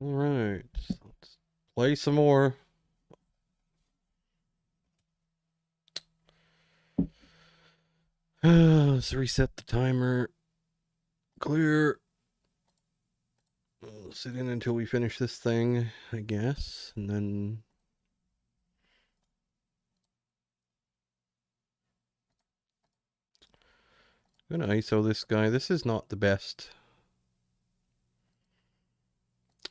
All right, let's play some more. Let's reset the timer. Clear. Sit in until we finish this thing, I guess, and then. I'm gonna ISO this guy. This is not the best.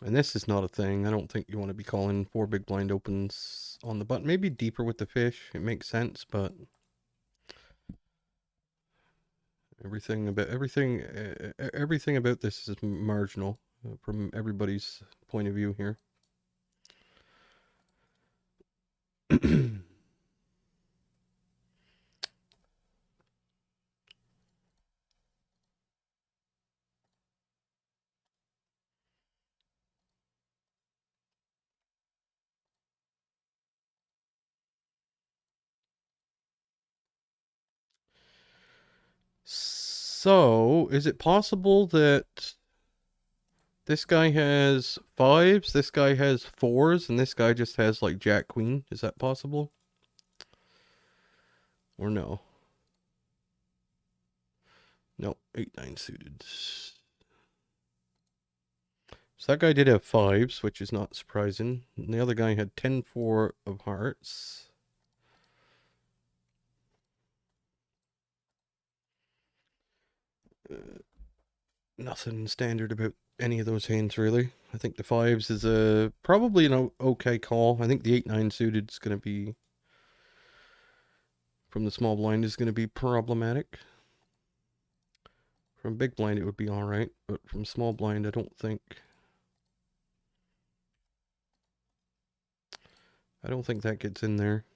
And this is not a thing. I don't think you want to be calling 4 big blind opens on the button. Maybe deeper with the fish. It makes sense, but everything about this is marginal from everybody's point of view here. So, is it possible that this guy has fives, this guy has fours, and this guy just has like Jack Queen? Is that possible? Or no? No, 8-9 suited. So that guy did have fives, which is not surprising. And the other guy had 10-4 of hearts. Nothing standard about any of those hands, really. I think the fives is probably an okay call. I think the 8-9 suited is going to be, from the small blind, is going to be problematic. From big blind, it would be alright, but from small blind, I don't think that gets in there.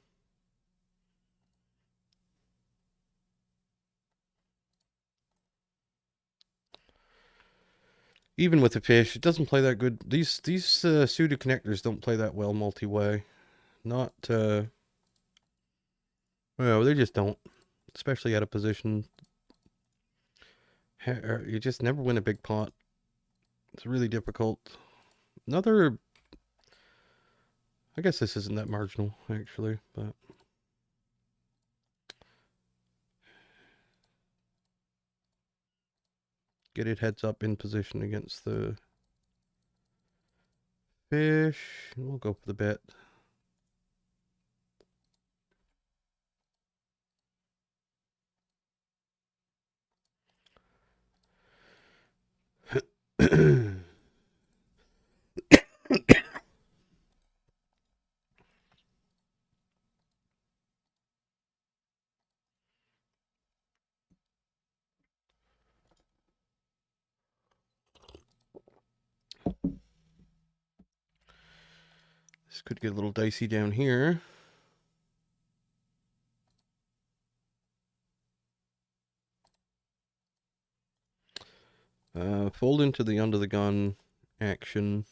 Even with the fish, it doesn't play that good. These suited connectors don't play that well multi-way. Not well, they just don't, especially out of position. You just never win a big pot. It's really difficult. Another, I guess this isn't that marginal actually, but get it heads up in position against the fish. We'll go for the bet. This could get a little dicey down here. Fold into the under the gun action.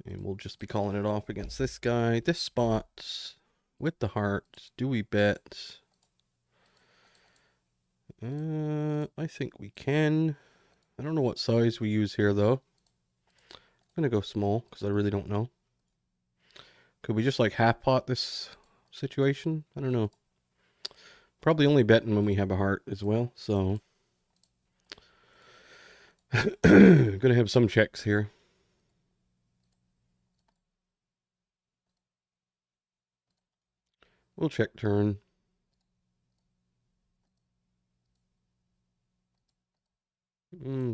And we'll just be calling it off against this guy. This spot with the heart. Do we bet? I think we can. I don't know what size we use here though. I'm gonna go small because I really don't know. Could we just like half pot this situation? I don't know. Probably only betting when we have a heart as well, so gonna have some checks here. We'll check turn.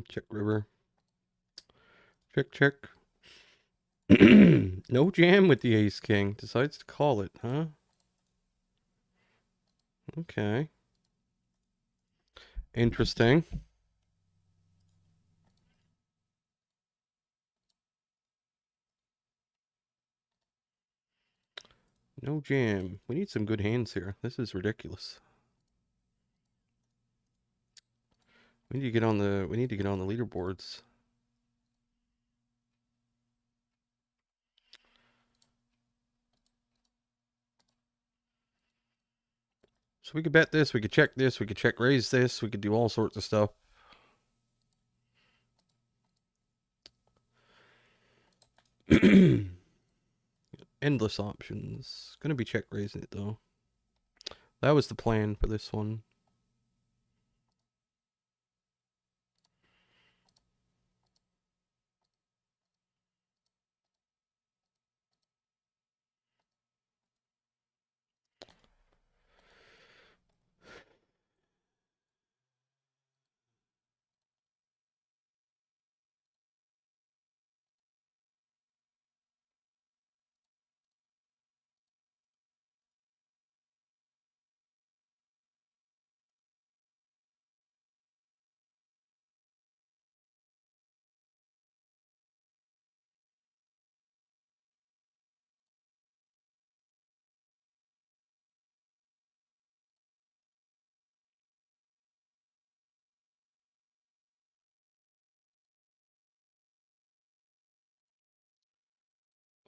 Check river. Check, check. No jam with the ace king. Decides to call it, huh? Okay. Interesting. No jam. We need some good hands here. This is ridiculous. We need to get on the leaderboards. So we could bet this, we could check this, we could check raise this, we could do all sorts of stuff. Endless options. Gonna be check raising it though. That was the plan for this one.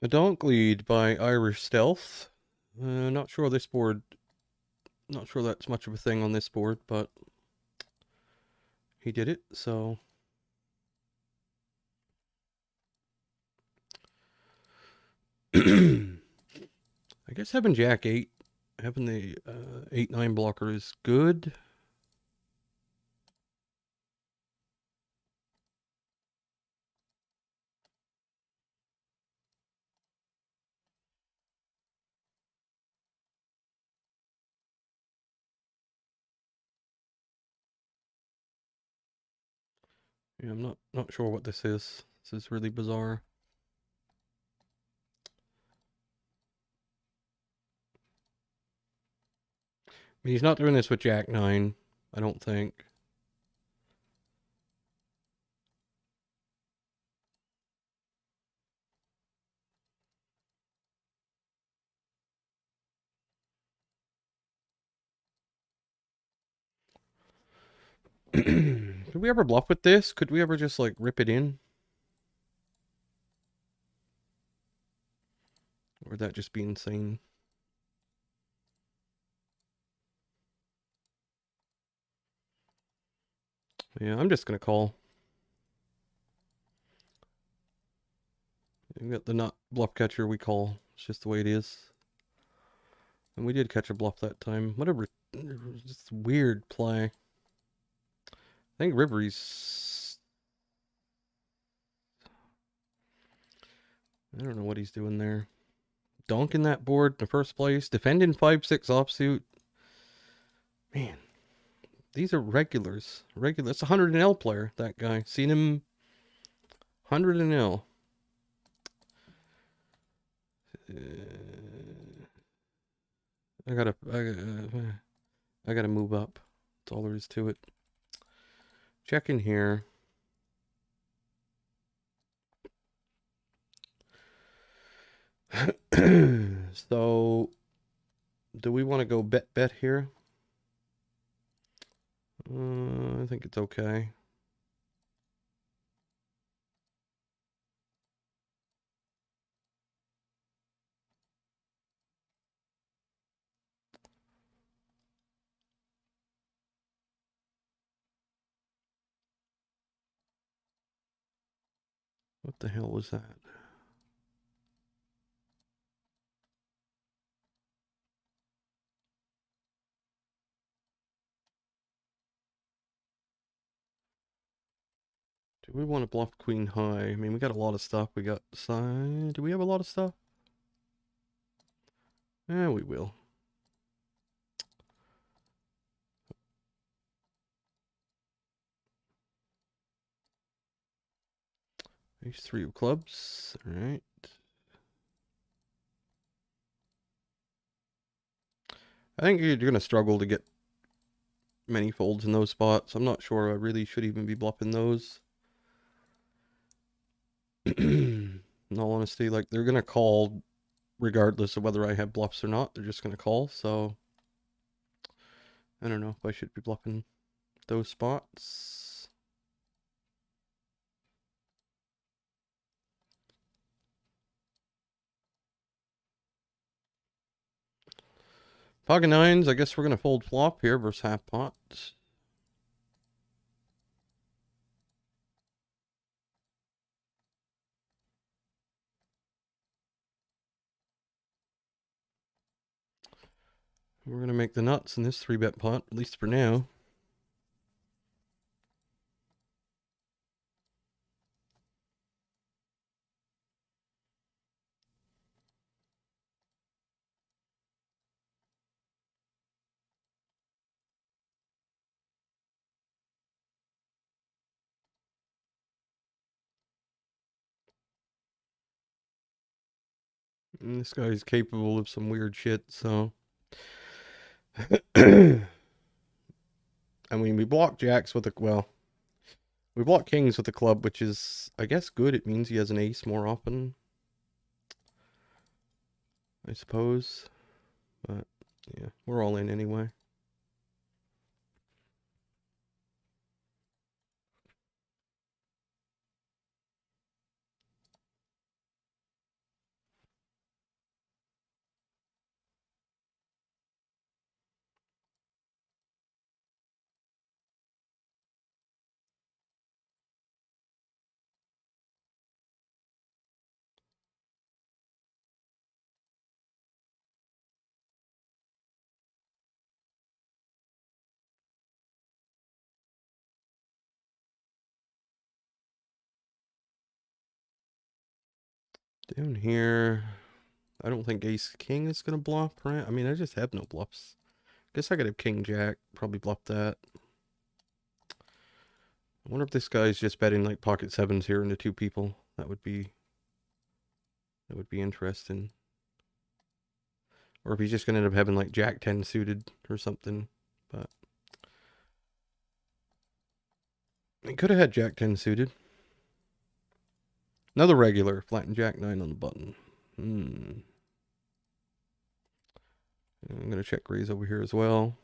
A Donk Lead by Irish Stealth. Not sure this board. Not sure that's much of a thing on this board, but he did it, so. I guess having Jack 8, having the 8-9 blocker is good. Yeah, I'm not sure what this is. This is really bizarre. I mean, he's not doing this with Jack 9, I don't think. Could we ever bluff with this? Could we ever just like rip it in? Or would that just be insane? Yeah, I'm just gonna call. We got the not bluff catcher, we call. It's just the way it is. And we did catch a bluff that time. Whatever. Just weird play. I think Rivery's. I don't know what he's doing there. Donking that board in the first place. Defending 5-6 offsuit. Man. These are regulars. Regular. That's a 100 and L player, that guy. Seen him 100 and L. I gotta move up. That's all there is to it. Check in here. So, do we want to go bet here? I think it's okay. What the hell was that? Do we want to bluff queen high? I mean, we got a lot of stuff. We got side. Do we have a lot of stuff? Yeah, we will. Ace 3 of clubs. All right. I think you're going to struggle to get many folds in those spots. I'm not sure I really should even be bluffing those. In all honesty, like, they're going to call regardless of whether I have bluffs or not. They're just going to call, so I don't know if I should be bluffing those spots. Pocket nines, I guess we're going to fold flop here versus half pot. We're gonna make the nuts in this 3-bet pot, at least for now. And this guy's capable of some weird shit, so. I mean, we block jacks with a, well, we block kings with a club, which is, I guess, good. It means he has an ace more often, I suppose. But, yeah, we're all in anyway. Down here, I don't think ace king is gonna bluff, right? I mean, I just have no bluffs. Guess I could have king jack, probably bluff that. I wonder if this guy's just betting like pocket sevens here into two people. That would be interesting. Or if he's just gonna end up having like jack 10 suited or something. But he could have had jack 10 suited. Another regular, flattened jack 9 on the button. I'm gonna check raise over here as well.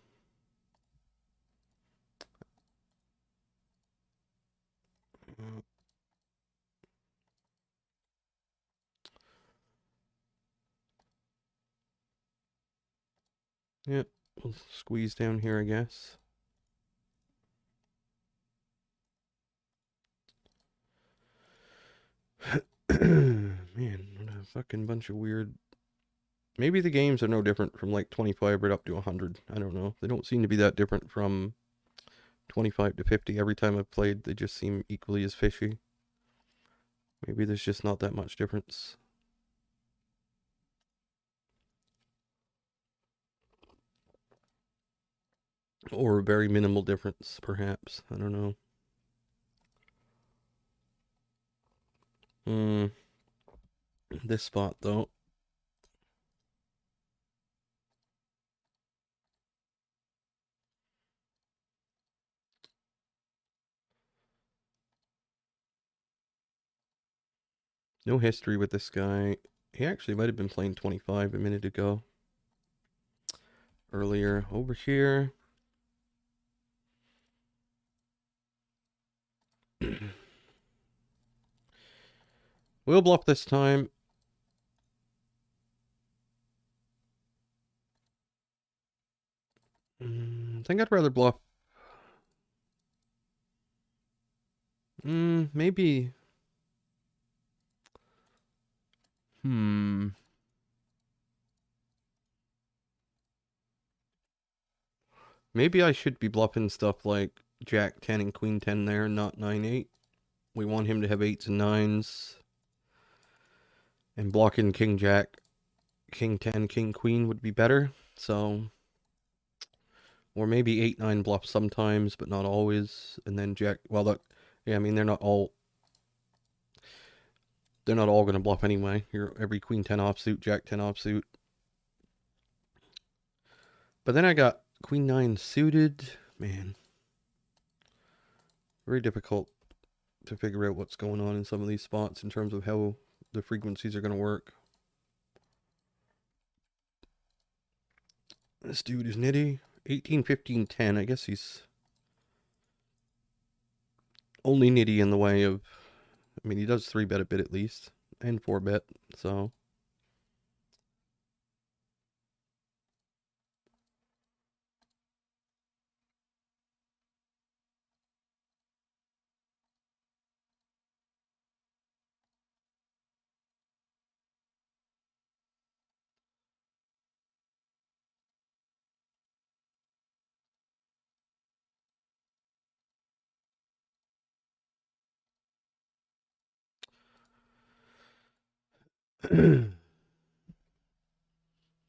Yep, we'll squeeze down here, I guess. Man, what a fucking bunch of weird. Maybe the games are no different from like 25 right up to 100. I don't know. They don't seem to be that different from 25 to 50. Every time I've played, they just seem equally as fishy. Maybe there's just not that much difference. Or a very minimal difference, perhaps. I don't know. This spot, though. No history with this guy. He actually might have been playing 25 a minute ago. Earlier. Over here. We'll bluff this time. I think I'd rather bluff. Maybe. Maybe I should be bluffing stuff like Jack 10 and Queen 10 there, not 9-8. We want him to have 8s and 9s. And blocking King Jack, King 10, King Queen would be better. So, or maybe 8-9 bluff sometimes, but not always. And then Jack, well, that, yeah, I mean, they're not all going to bluff anyway. Every Queen 10 offsuit, Jack 10 offsuit. But then I got Queen 9 suited. Man. Very difficult to figure out what's going on in some of these spots in terms of how the frequencies are going to work. This dude is nitty. 18, 15, 10. I guess he's only nitty in the way of, I mean, he does 3-bet a bit at least, and 4-bet, so.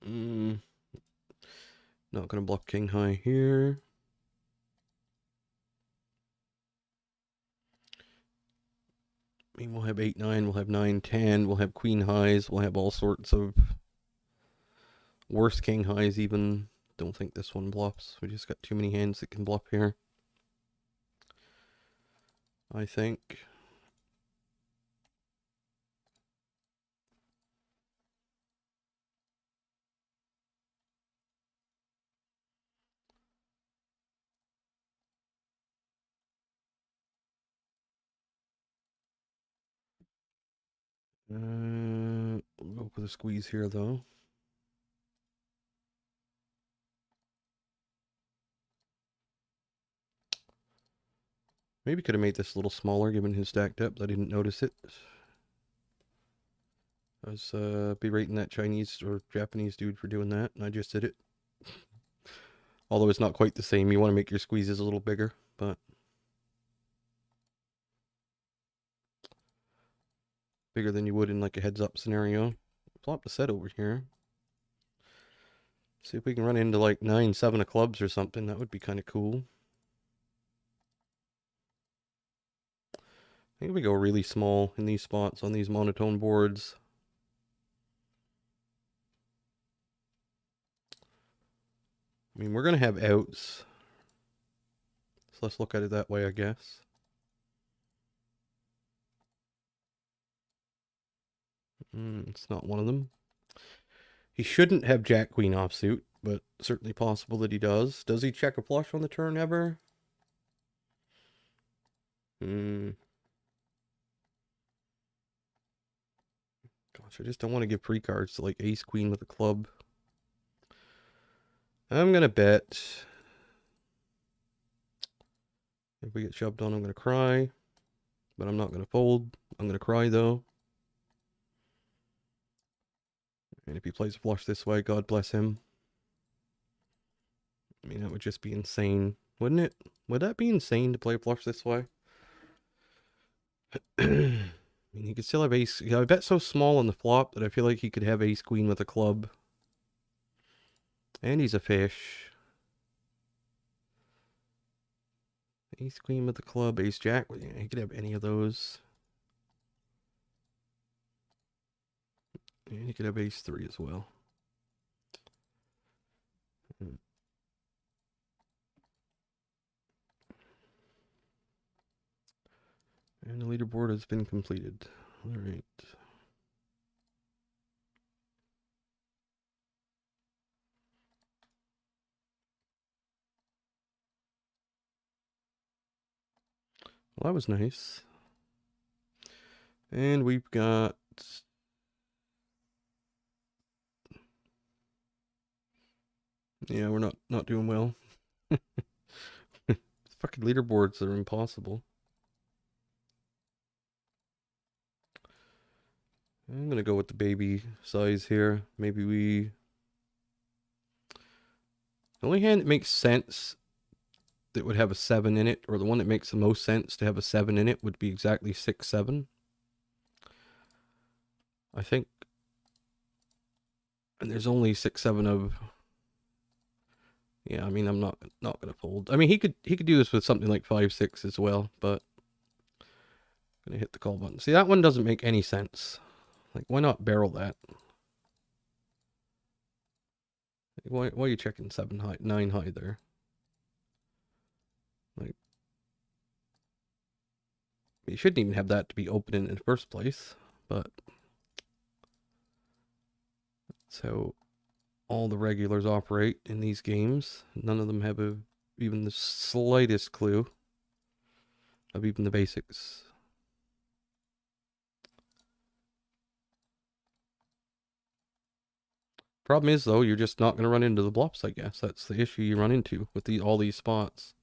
mm, not gonna block king high here. I mean, we'll have 8, 9, we'll have 9, 10, we'll have queen highs, we'll have all sorts of worse king highs even. Don't think this one bluffs. We just got too many hands that can bluff here, I think. We'll go for the squeeze here, though. Maybe could have made this a little smaller given his stack depth. I didn't notice it. I was berating that Chinese or Japanese dude for doing that, and I just did it. Although it's not quite the same. You want to make your squeezes a little bigger, but bigger than you would in like a heads-up scenario. Flop the set over here. See if we can run into like 9, 7 of clubs or something. That would be kind of cool. I think we go really small in these spots on these monotone boards. I mean, we're going to have outs. So let's look at it that way, I guess. It's not one of them. He shouldn't have Jack Queen offsuit, but certainly possible that he does. Does he check a flush on the turn ever? Gosh, I just don't want to give free cards to like ace queen with a club. I'm gonna bet. If we get shoved on, I'm gonna cry. But I'm not gonna fold. I'm gonna cry though. And if he plays a flush this way, God bless him. I mean, that would just be insane, wouldn't it? Would that be insane to play a flush this way? I mean, he could still have ace. Yeah, I bet so small on the flop that I feel like he could have ace queen with a club. And he's a fish. Ace queen with a club, ace jack. Yeah, he could have any of those. And he could have ace 3 as well. And the leaderboard has been completed. All right. Well, that was nice. And we've got... Yeah, we're not doing well. Fucking leaderboards are impossible. I'm gonna go with the baby size here. Maybe we... The only hand that makes sense that would have a 7 in it, or the one that makes the most sense to have a 7 in it, would be exactly 6, 7. I think. And there's only 6, 7 of... Yeah, I mean, I'm not gonna fold. I mean, he could do this with something like 5, 6 as well, but I'm gonna hit the call button. See, that one doesn't make any sense. Like, why not barrel that? Why are you checking 7 high, 9 high there? Like, you shouldn't even have that to be opening in the first place, but that's how all the regulars operate in these games. None of them have even the slightest clue of even the basics. Problem is, though, you're just not going to run into the bluffs, I guess. That's the issue you run into with all these spots.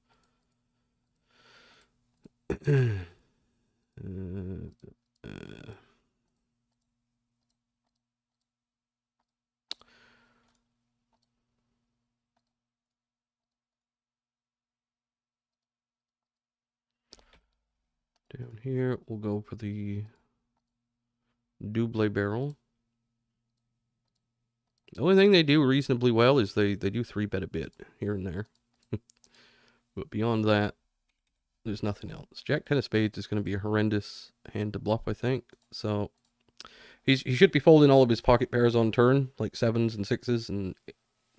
Down here, we'll go for the double barrel. The only thing they do reasonably well is they do 3-bet a bit here and there. But beyond that, there's nothing else. Jack ten of spades is going to be a horrendous hand to bluff, I think. So he should be folding all of his pocket pairs on turn, like 7s and 6s and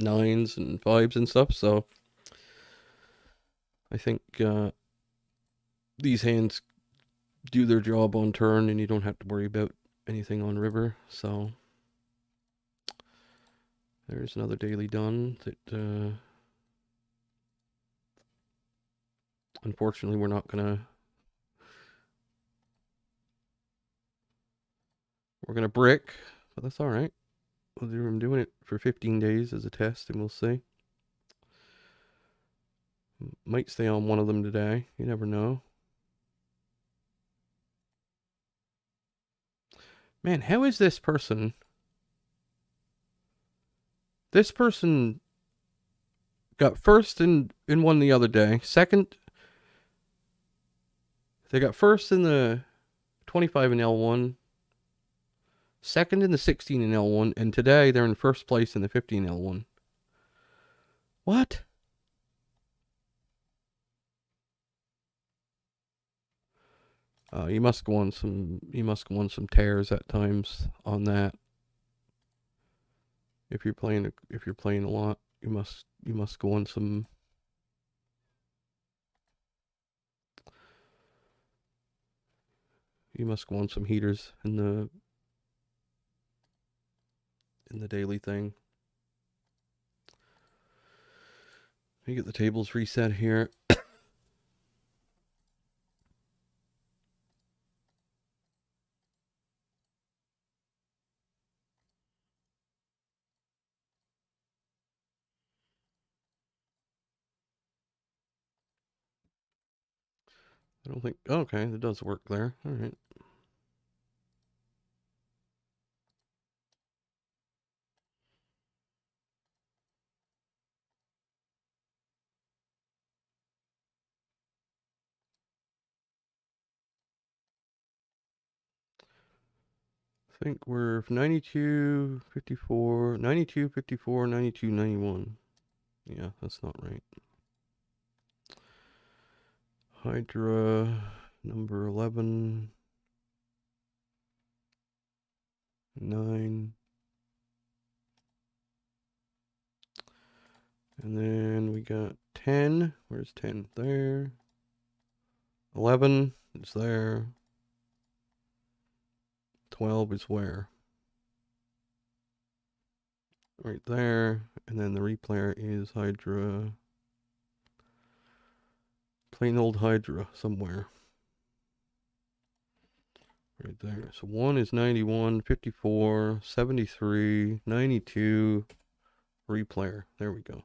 9s and 5s and stuff. So I think these hands do their job on turn, and you don't have to worry about anything on river. So there's another daily done that unfortunately we're not gonna brick, but that's all right. I'm doing it for 15 days as a test, and we'll see. Might stay on one of them today. You never know. Man, how is this person? This person got first in one the other day. Second, they got first in the 25 in L1. Second in the 16 in L1, and today they're in first place in the 15 L1. What? You must go on some tears at times on that. If you're playing a lot, you must go on some. You must go on some heaters in the daily thing. Let me get the tables reset here. I don't think. Okay, that does work there. All right. I think we're 92, 54, 92, 54, 92, 91. Yeah, that's not right. Hydra number 11. 9. And then we got 10. Where's 10? There. 11 is there. 12 is where? Right there. And then the replayer is Hydra. Plain old Hydra somewhere. Right there. So 1 is 91, 54, 73, 92. Replayer. There we go.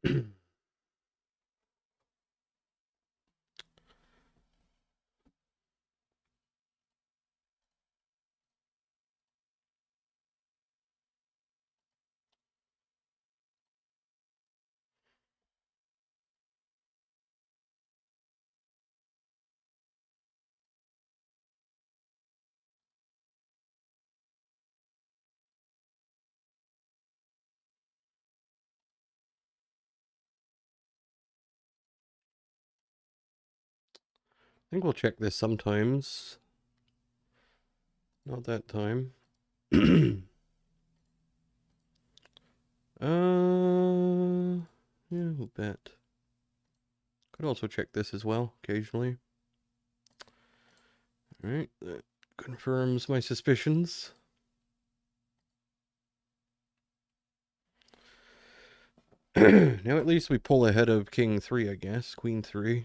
I think we'll check this sometimes. Not that time. Yeah, we'll bet. Could also check this as well, occasionally. Alright, that confirms my suspicions. Now at least we pull ahead of King 3, I guess. Queen 3.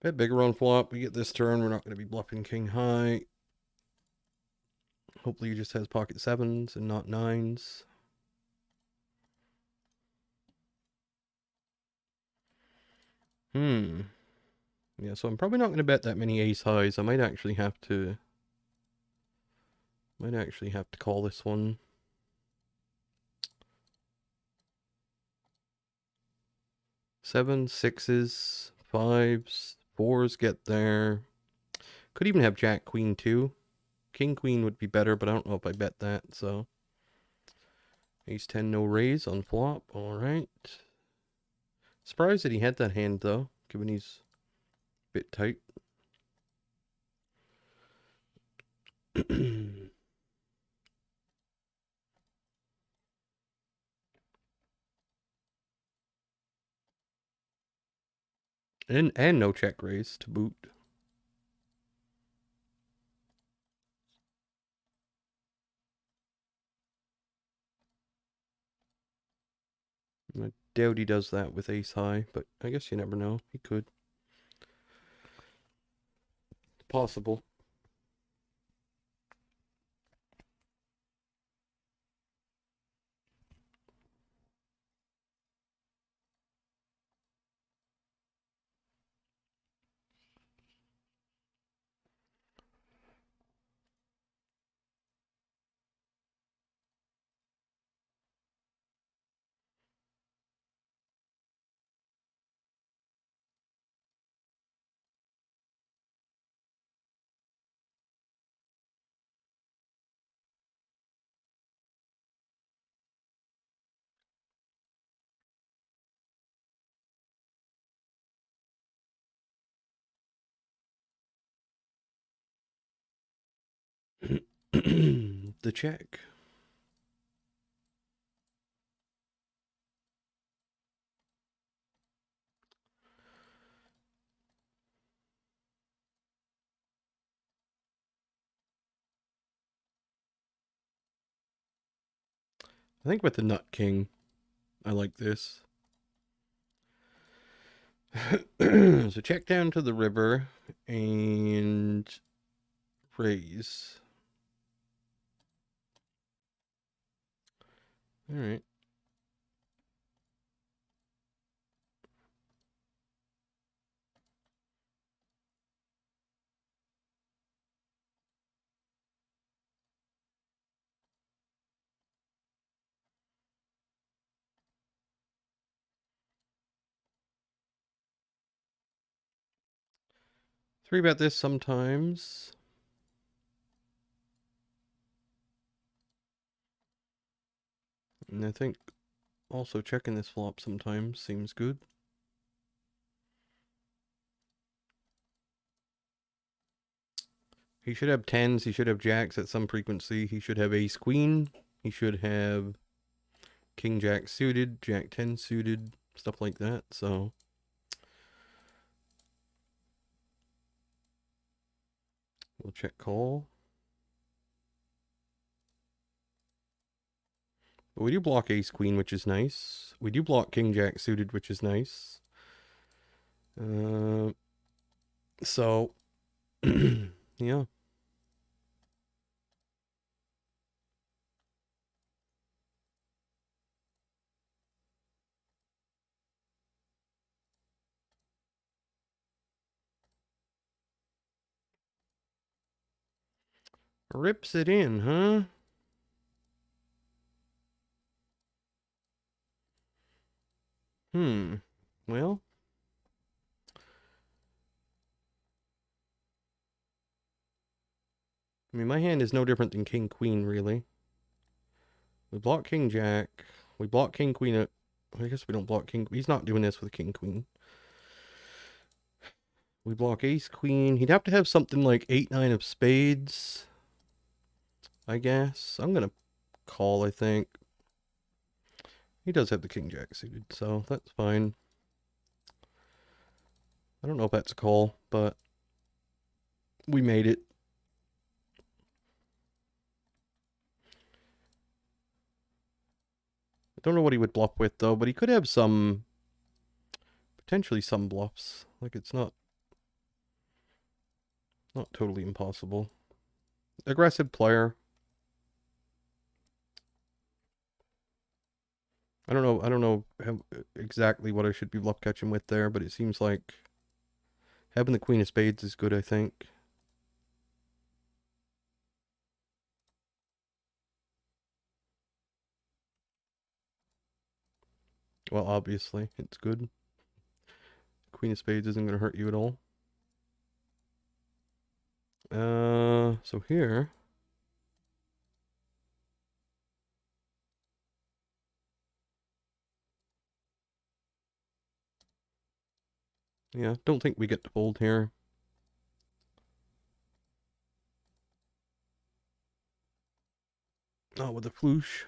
Bet bigger on flop. We get this turn. We're not going to be bluffing King High. Hopefully he just has pocket 7s and not 9s. Yeah, so I'm probably not going to bet that many ace highs. I might actually have to call this one. 7s, 6s, 5s, 4s get there. Could even have Jack Queen too. King Queen would be better, but I don't know if I bet that, so. Ace 10 no raise on flop. Alright. Surprised that he had that hand though, given he's a bit tight. and no check raise to boot. I doubt he does that with ace high, but I guess you never know. He could. Possible. The check. I think with the nut king, I like this. So check down to the river and raise. All right. Three bet this sometimes. And I think also checking this flop sometimes seems good. He should have 10s. He should have jacks at some frequency. He should have ace queen. He should have king jack suited, jack 10 suited, stuff like that. So we'll check call. But we do block ace queen, which is nice. We do block king jack suited, which is nice. So, yeah. Rips it in, huh? Well. I mean, my hand is no different than king queen, really. We block king jack. We block king queen. I guess we don't block king. He's not doing this with king queen. We block ace queen. He'd have to have something like 8-9 of spades, I guess. I'm gonna call, I think. He does have the king jack suited, so that's fine. I don't know if that's a call, but we made it. I don't know what he would bluff with, though, but he could have some, potentially some bluffs. Like, it's not totally impossible. Aggressive player. I don't know exactly what I should be bluff catching with there, but it seems like having the queen of spades is good, I think. Well, obviously, it's good. Queen of spades isn't going to hurt you at all. So here. Yeah, don't think we get to fold here. Not with a floosh.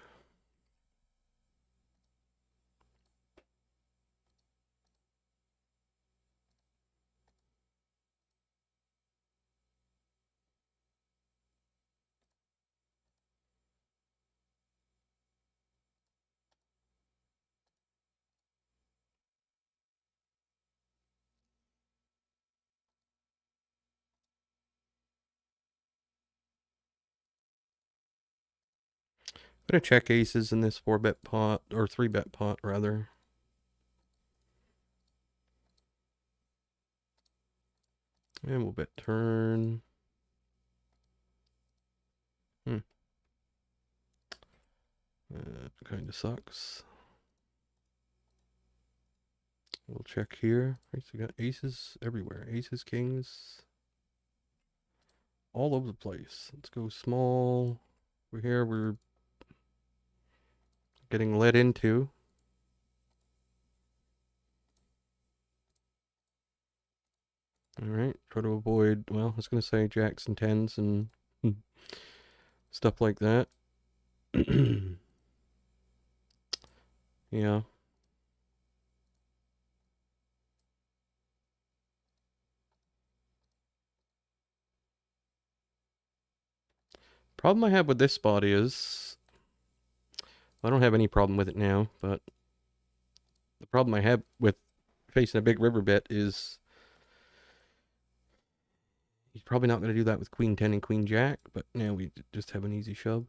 I'm going to check aces in this 4-bet pot, or 3-bet pot, rather. And we'll bet turn. Kind of sucks. We'll check here. Right, so we got aces everywhere. Aces, kings. All over the place. Let's go small. We're here. We're getting led into. All right. Try to avoid, well, I was going to say jacks and tens and stuff like that. Yeah. Problem I have with this spot is I don't have any problem with it now, but the problem I have with facing a big river bet is he's probably not going to do that with queen 10 and queen jack, but now we just have an easy shove.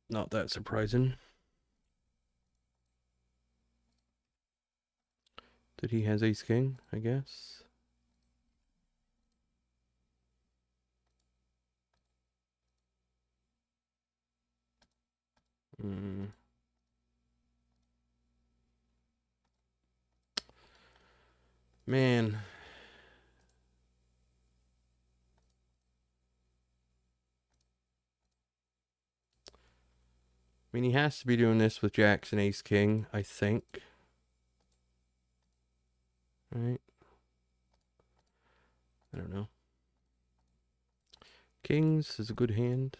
Not that surprising. That he has ace king, I guess. Man. I mean, he has to be doing this with jacks and ace king, I think. Right? I don't know. Kings is a good hand.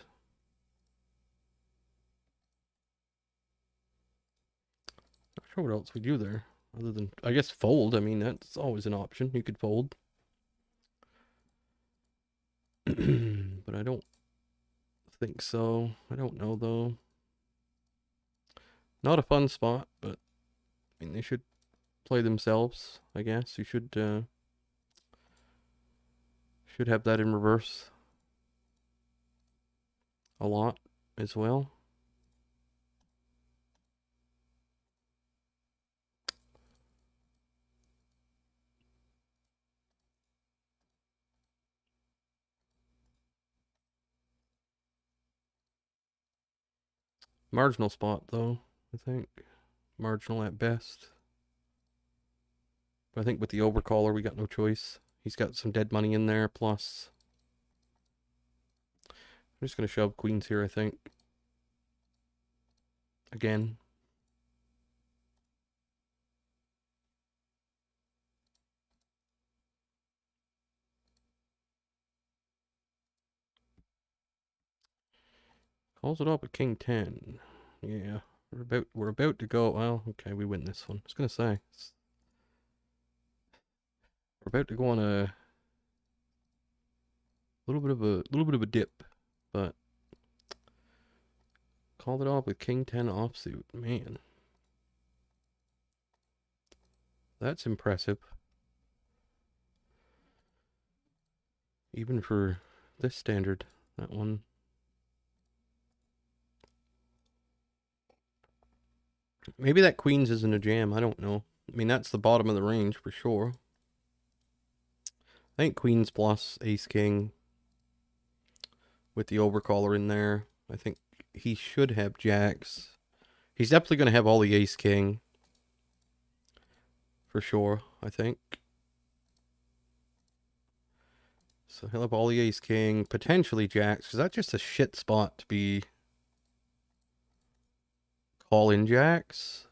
Not sure what else we do there. Other than, I guess, fold. I mean, that's always an option. You could fold. But I don't think so. I don't know though. Not a fun spot, but I mean they should play themselves, I guess. You should have that in reverse a lot as well. Marginal spot though, I think. Marginal at best. But I think with the overcaller we got no choice. He's got some dead money in there, plus I'm just gonna shove queens here, I think. Again. Calls it off with king 10. Yeah. We're about to go. Well, okay, we win this one. I was gonna say we're about to go on a little bit of a dip, but called it off with king 10 offsuit. Man, that's impressive. Even for this standard, that one. Maybe that queens isn't a jam. I don't know. I mean, that's the bottom of the range for sure. I think queens plus ace king with the overcaller in there. I think he should have jacks. He's definitely going to have all the ace king for sure, I think. So he'll have all the ace king, potentially jacks, because that's just a shit spot to be calling jacks.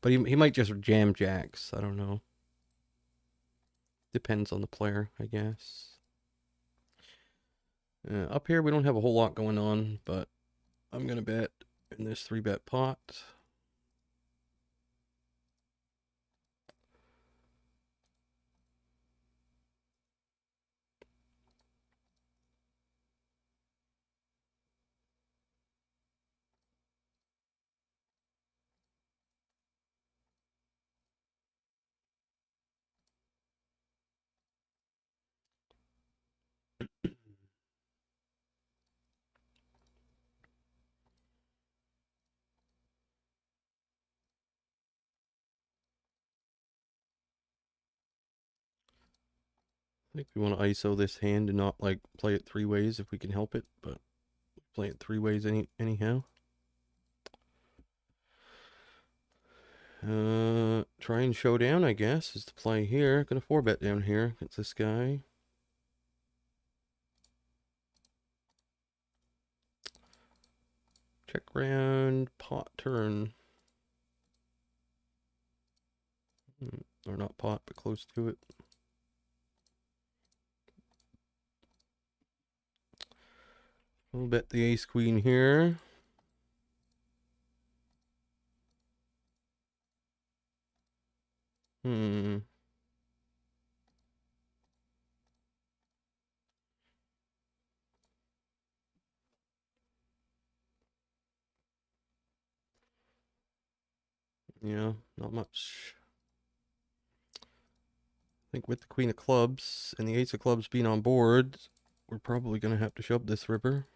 But he might just jam jacks. I don't know. Depends on the player, I guess. Up here, we don't have a whole lot going on, but I'm going to bet in this 3-bet pot. I think we want to ISO this hand and not like play it 3 ways if we can help it, but play it 3 ways anyhow. Try and show down, I guess, is the play here. Gonna 4-bet down here against this guy. Check round, pot turn. Or not pot, but close to it. We'll bet the ace queen here. Yeah, not much. I think with the queen of clubs and the ace of clubs being on board, we're probably going to have to shove this river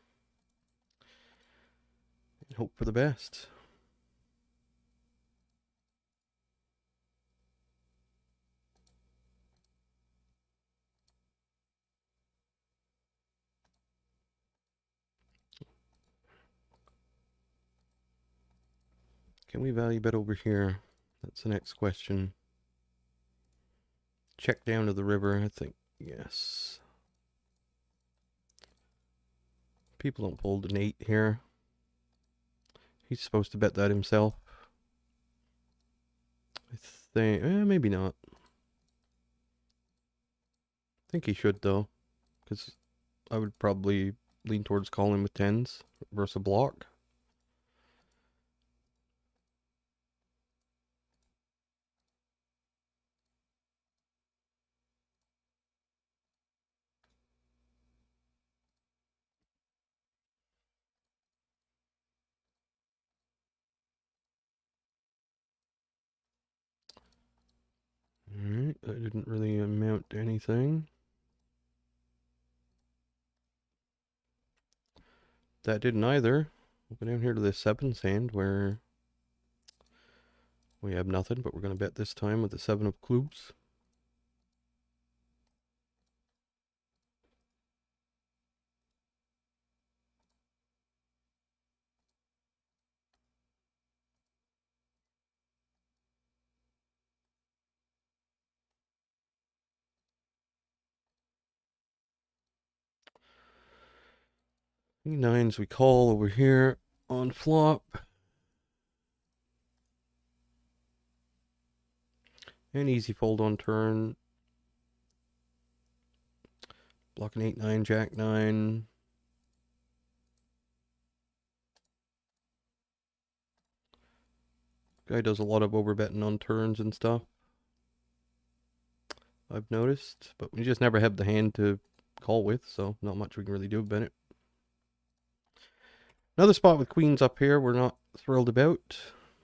and hope for the best. Can we value bet over here? That's the next question. Check down to the river, I think. Yes. People don't fold an 8 here. He's supposed to bet that himself. I think, maybe not. I think he should though, because I would probably lean towards calling with 10s versus a block. That didn't really amount to anything. That didn't either. We'll go down here to the 7's hand where we have nothing, but we're going to bet this time with the 7 of clubs. E9s we call over here on flop. And easy fold on turn. Blocking 8-9, Jack 9. Guy does a lot of overbetting on turns and stuff, I've noticed. But we just never have the hand to call with, so not much we can really do about it. Another spot with queens up here we're not thrilled about,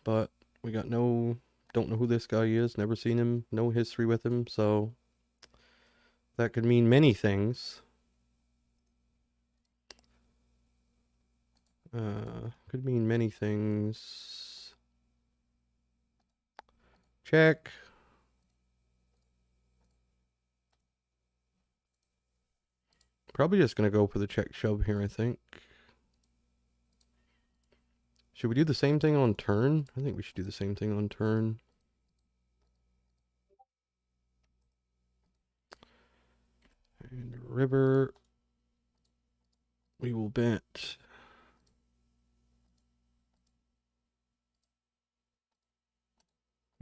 but we got don't know who this guy is, never seen him, no history with him, so that could mean many things. Could mean many things. Check. Probably just going to go for the check shove here, I think. Should we do the same thing on turn? I think we should do the same thing on turn. And river. We will bet.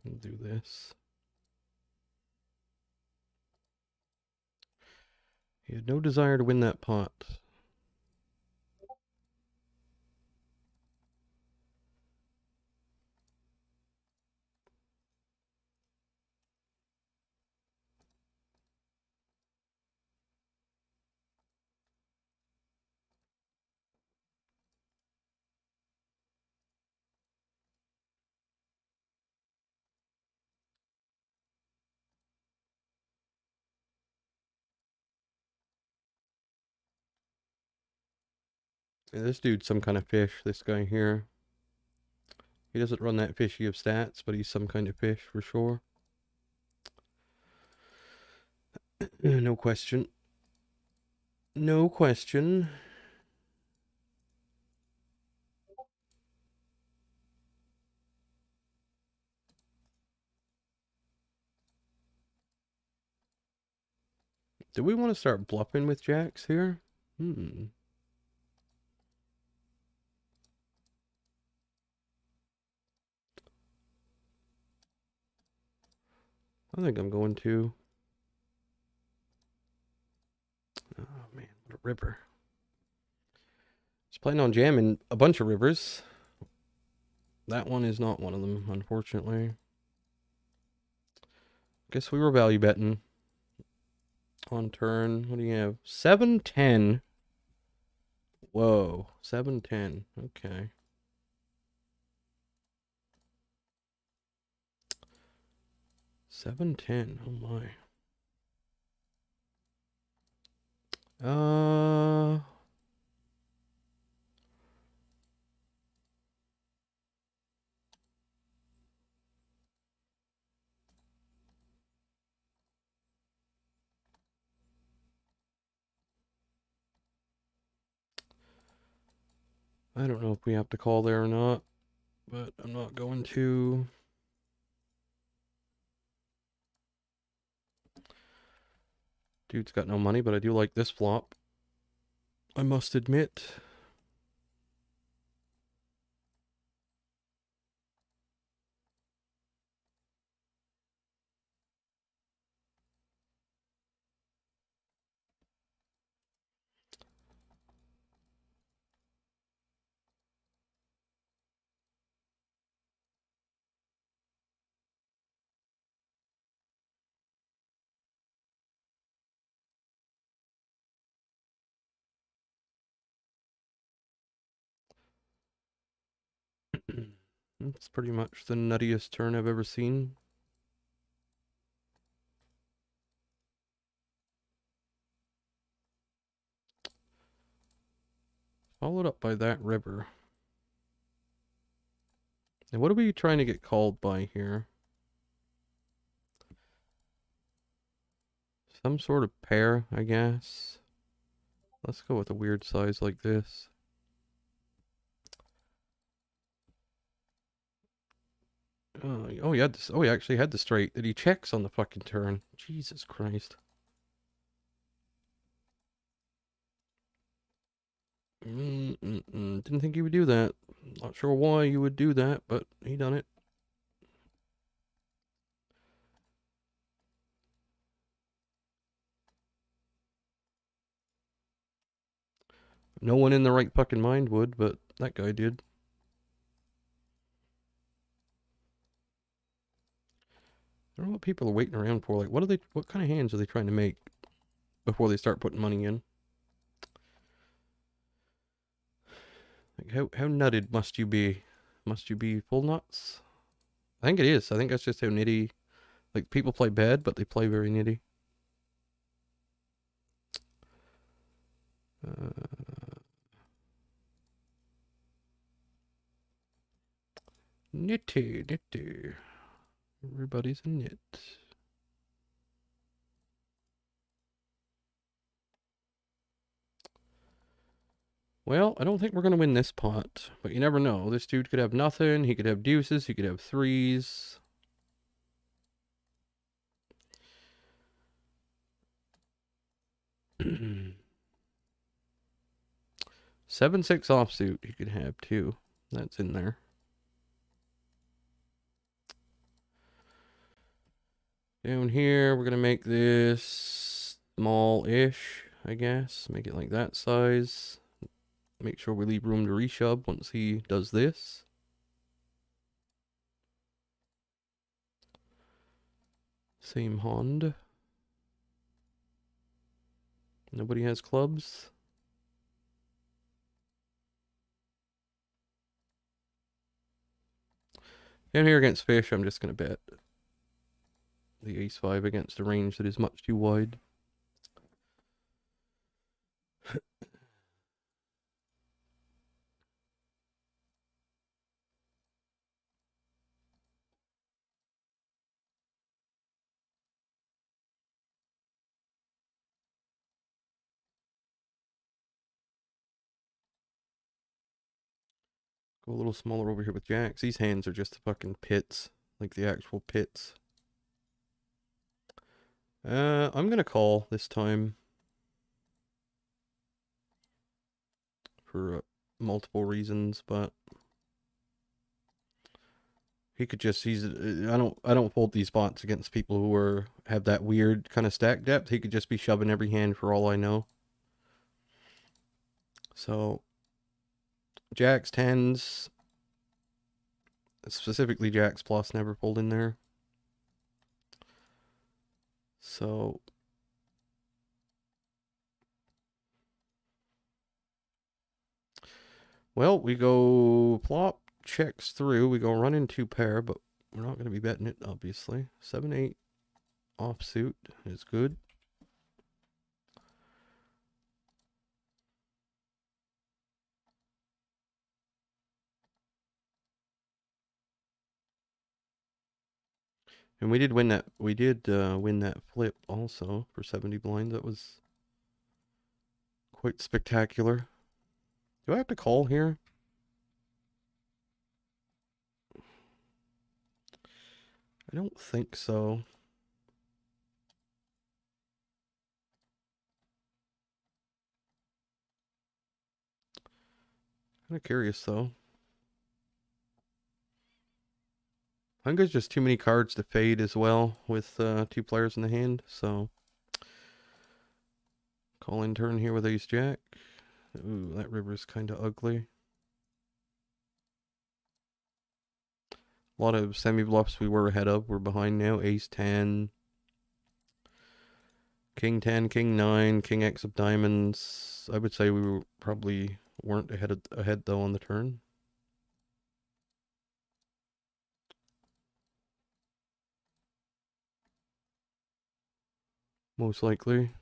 We'll do this. He had no desire to win that pot. Yeah, this dude's some kind of fish, this guy here. He doesn't run that fishy of stats, but he's some kind of fish for sure. No question. No question. Do we want to start bluffing with jacks here? I think I'm going to. Oh man, what a river. Just planning on jamming a bunch of rivers. That one is not one of them, unfortunately. Guess we were value betting on turn. What do you have? 7-10. Whoa, 7-10. Okay. 7-10. Oh my. I don't know if we have to call there or not, but I'm not going to. Dude's got no money, but I do like this flop, I must admit. It's pretty much the nuttiest turn I've ever seen. Followed up by that river. And what are we trying to get called by here? Some sort of pair, I guess. Let's go with a weird size like this. Oh, he had this. Oh, he actually had the straight that he checks on the fucking turn. Jesus Christ. Didn't think he would do that. Not sure why you would do that, but he done it. No one in the right fucking mind would, but that guy did. I don't know what people are waiting around for. Like, what kind of hands are they trying to make before they start putting money in? Like, how nutted must you be? Must you be full nuts? I think it is. I think that's just how nitty. Like, people play bad, but they play very nitty. Nitty. Everybody's a nit. Well, I don't think we're going to win this pot, but you never know. This dude could have nothing. He could have deuces. He could have threes. Seven, six offsuit he could have too. That's in there. Down here, we're going to make this small-ish, I guess. Make it like that size. Make sure we leave room to reshove once he does this. Same hand. Nobody has clubs. Down here against fish, I'm just going to bet the ace-5 against a range that is much too wide. Go a little smaller over here with jacks. These hands are just fucking pits. Like the actual pits. I'm gonna call this time. For multiple reasons, but he could just, I don't fold these spots against people who have that weird kind of stack depth. He could just be shoving every hand for all I know. So jacks, tens, specifically jacks plus never fold in there. So well, we go plop, checks through, we go run in two pair, but we're not going to be betting it, obviously. 7-8 offsuit is good. And we did win that. We did win that flip also for 70 blinds. That was quite spectacular. Do I have to call here? I don't think so. Kind of curious though. I think there's just too many cards to fade as well with two players in the hand. So call in turn here with ace jack. Ooh, that river's kind of ugly. A lot of semi bluffs we were ahead of. We're behind now. Ace 10. King 10, King 9, King X of diamonds. I would say we probably weren't ahead though on the turn. Most likely.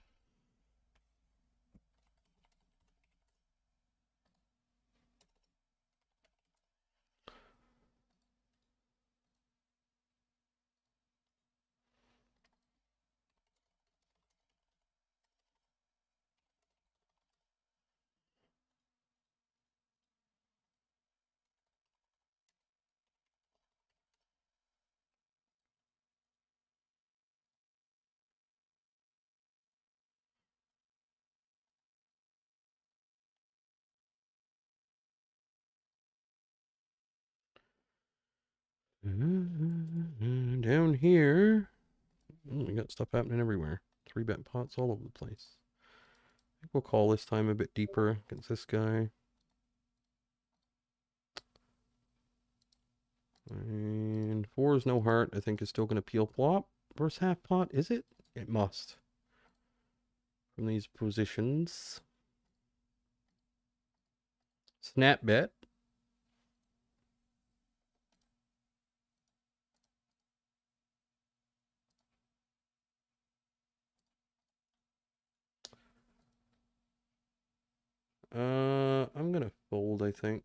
Down here, we got stuff happening everywhere. 3-bet pots all over the place. I think we'll call this time a bit deeper against this guy. And 4 is no heart. I think is still going to peel flop. Versus half pot, is it? It must. From these positions. Snap bet. I'm going to fold, I think.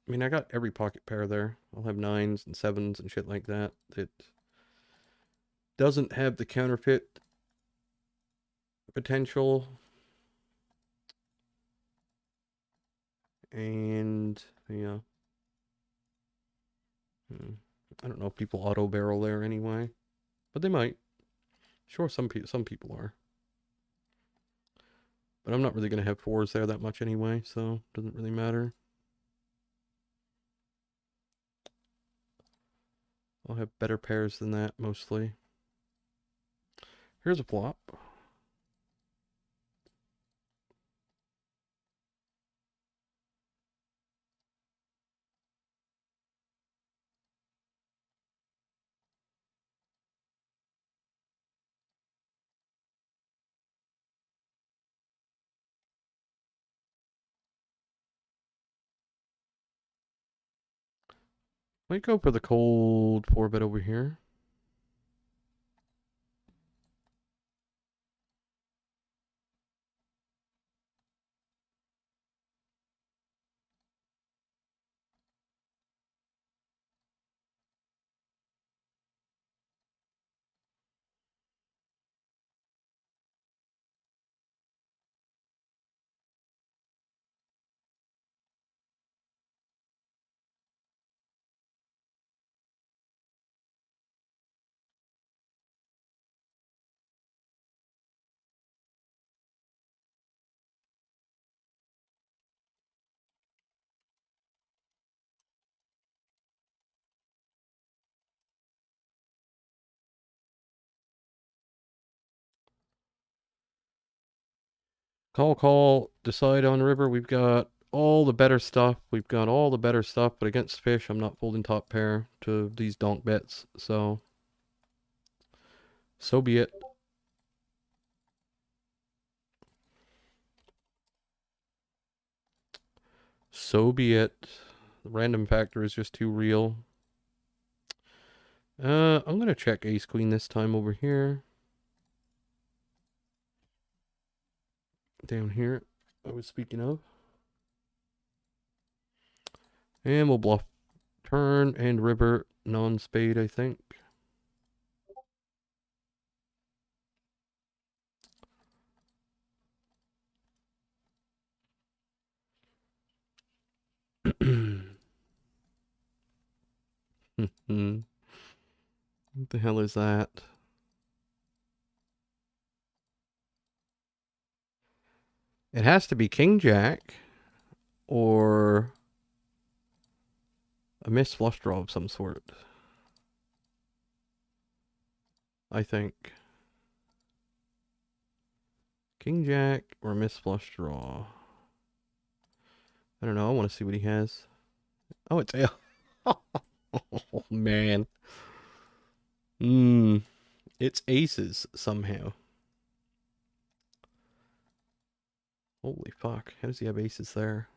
I mean, I got every pocket pair there. I'll have 9s and 7s and shit like that. It doesn't have the counterfeit potential. And, yeah. I don't know if people auto barrel there anyway. But they might. Sure, some people are. But I'm not really going to have 4s there that much anyway, so it doesn't really matter. I'll have better pairs than that, mostly. Here's a flop. Might go for the cold 4-bet over here. Call, decide on river. We've got all the better stuff. We've got all the better stuff, but against fish, I'm not folding top pair to these donk bets, so be it. So be it. The random factor is just too real. I'm gonna check ace queen this time over here. Down here, I was speaking of. And we'll bluff turn and river non-spade, I think. What the hell is that? It has to be king jack or a missed flush draw of some sort, I think. King jack or missed flush draw. I don't know. I want to see what he has. Oh, it's a. Oh, man. It's aces somehow. Holy fuck. How does he have aces there?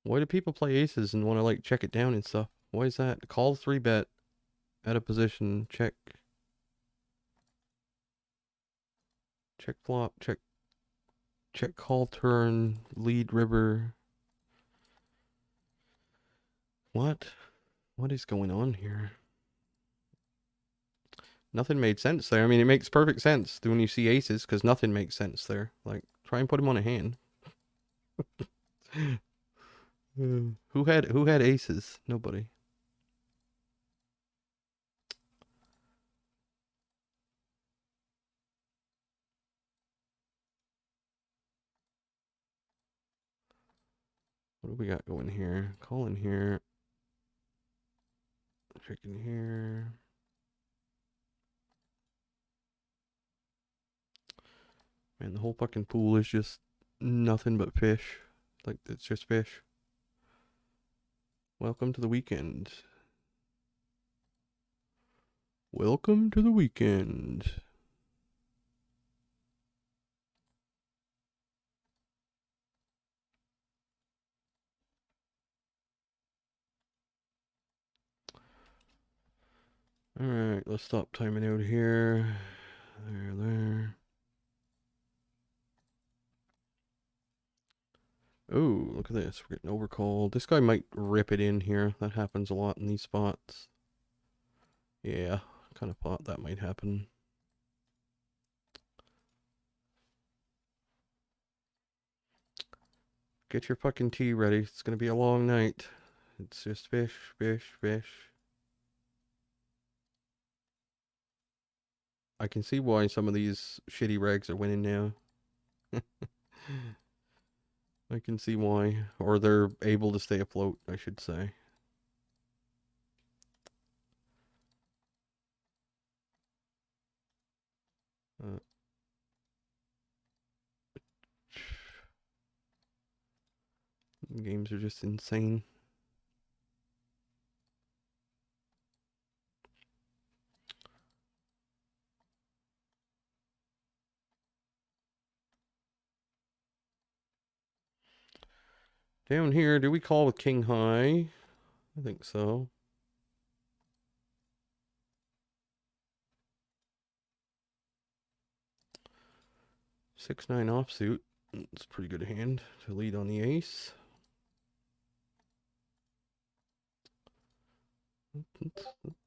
Why do people play aces and want to like check it down and stuff? Why is that? Call 3-bet out of position. Check. Check flop. Check. Check call turn. Lead river. What? What is going on here? Nothing made sense there. I mean, it makes perfect sense when you see aces because nothing makes sense there. Like, try and put him on a hand. Who had aces? Nobody. What What we got going here? Call in here. Chicken here. Man, the whole fucking pool is just nothing but fish. Like, it's just fish. Welcome to the weekend. Welcome to the weekend. Alright, let's stop timing out here. There. Oh, look at this. We're getting overcalled. This guy might rip it in here. That happens a lot in these spots. Yeah, kind of thought that might happen. Get your fucking tea ready. It's gonna be a long night. It's just fish, fish, fish. I can see why some of these shitty regs are winning now. I can see why. Or they're able to stay afloat, I should say. Uh, games are just insane. Down here, do we call with King High? I think so. 6-9 offsuit. It's a pretty good hand to lead on the ace.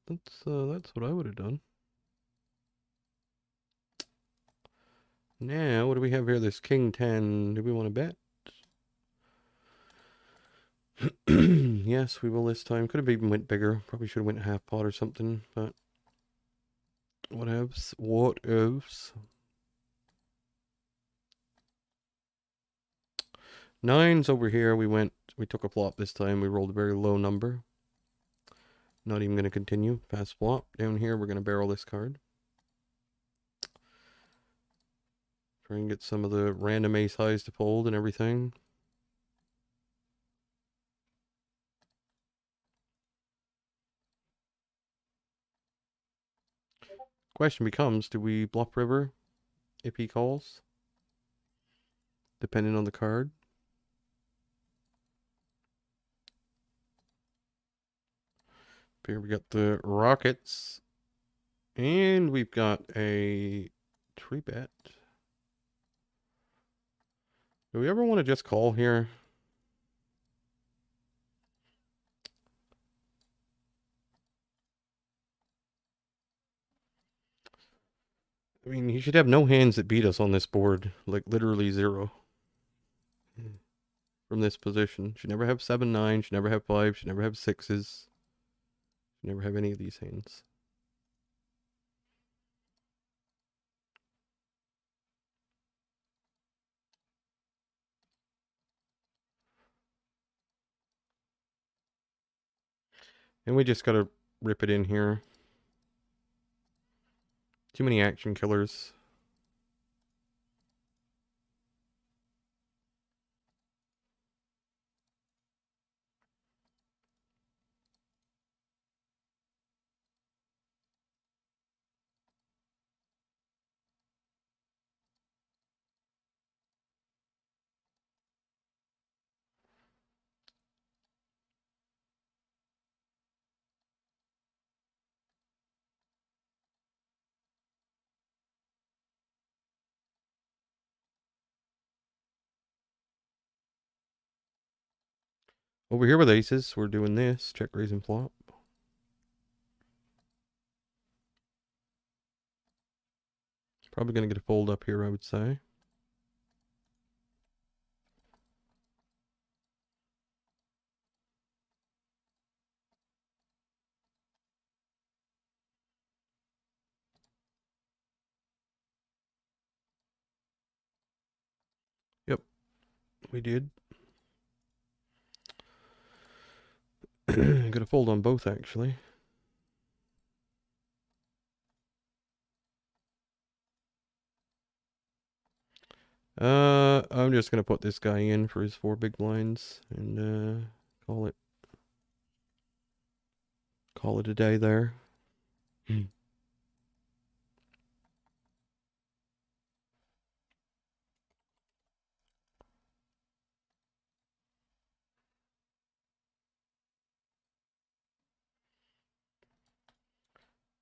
That's what I would have done. Now, what do we have here? This King 10. Do we want to bet? Yes, we will this time. Could have even went bigger. Probably should have went half pot or something, but what else? What else? Nines over here. We took a flop this time. We rolled a very low number. Not even going to continue. Pass flop. Down here, we're going to barrel this card. Try and get some of the random ace highs to fold and everything. Question becomes, do we bluff river if he calls? Depending on the card. Here we got the Rockets. And we've got a 3-bet. Do we ever want to just call here? I mean, he should have no hands that beat us on this board. Like, literally zero. From this position. Should never have 7-9. Should never have 5. Should never have 6s. Should never have any of these hands. And we just gotta rip it in here. Too many action killers. Over here with aces, we're doing this. Check, raise, and flop. Probably gonna get a fold up here, I would say. Yep, we did. Gotta fold on both, actually. I'm just gonna put this guy in for his 4 big blinds and call it a day there.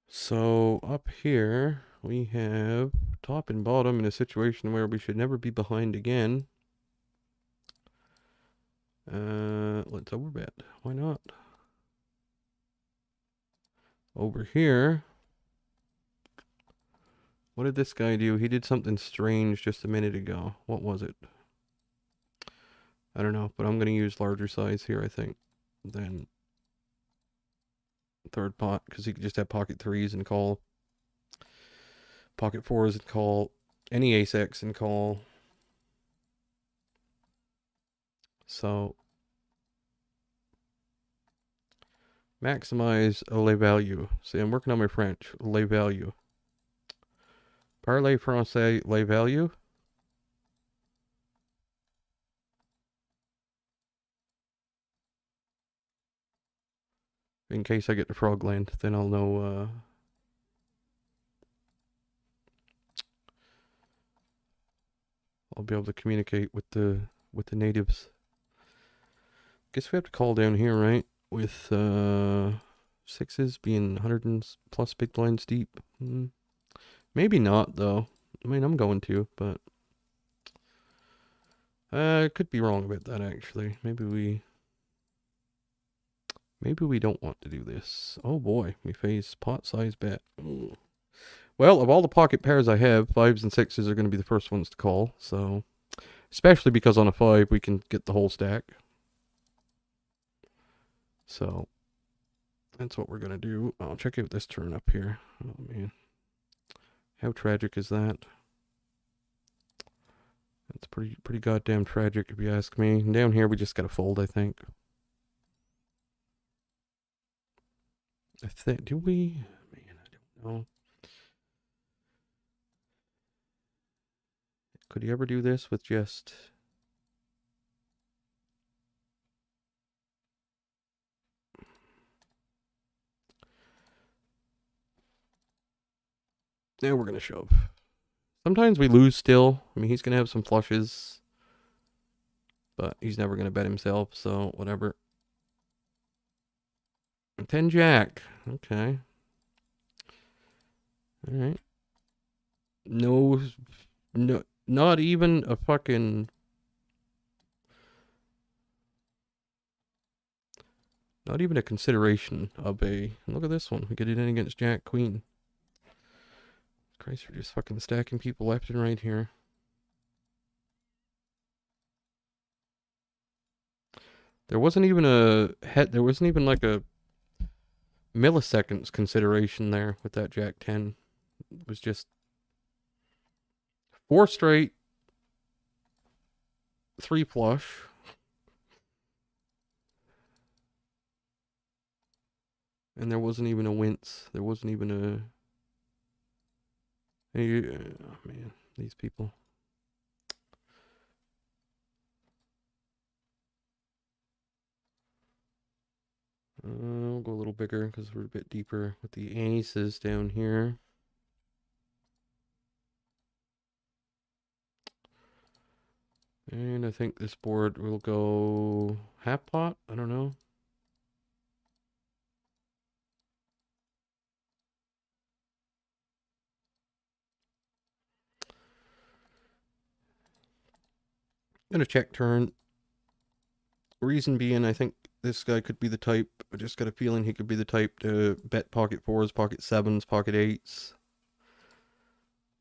So up here we have top and bottom in a situation where we should never be behind again. Let's overbet. Why not? Over here, what did this guy do? He did something strange just a minute ago. What was it? I don't know, but I'm going to use larger size here, I think, than third pot, because he could just have pocket 3s and call pocket 4s and call any ace X and call. So maximize lay value. See, I'm working on my French. Lay value. Parlez français, lay value. In case I get to Frogland, then I'll know. I'll be able to communicate with the natives. Guess we have to call down here, right? With 6s being 100 and plus big blinds deep. Maybe not though. I mean, I'm going to, but I could be wrong about that actually. Maybe we don't want to do this. Oh boy, we face pot size bet. Ooh. Well, of all the pocket pairs I have, 5s and 6s are going to be the first ones to call. So, especially because on a 5 we can get the whole stack. So, that's what we're going to do. I'll check out this turn up here. Oh man. How tragic is that? That's pretty goddamn tragic if you ask me. And down here we just got to fold, I think. Do we? Man, I don't know. Could you ever do this with just... Now we're going to shove. Sometimes we lose still. I mean, he's going to have some flushes. But he's never going to bet himself, so whatever. 10 jack. Okay. Alright. No, not even a fucking... Not even a consideration of a... Look at this one. We get it in against jack, queen. Christ, we're just fucking stacking people left and right here. There wasn't even there wasn't even like a milliseconds consideration there with that jack 10. It was just 4 straight, 3 flush. And there wasn't even a wince. There wasn't even a... Oh man, these people. We'll go a little bigger because we're a bit deeper with the aces down here. And I think this board will go half pot. I don't know. I'm gonna check turn. Reason being, I think this guy could be the type. I just got a feeling he could be the type to bet pocket 4s, pocket 7s, pocket 8s,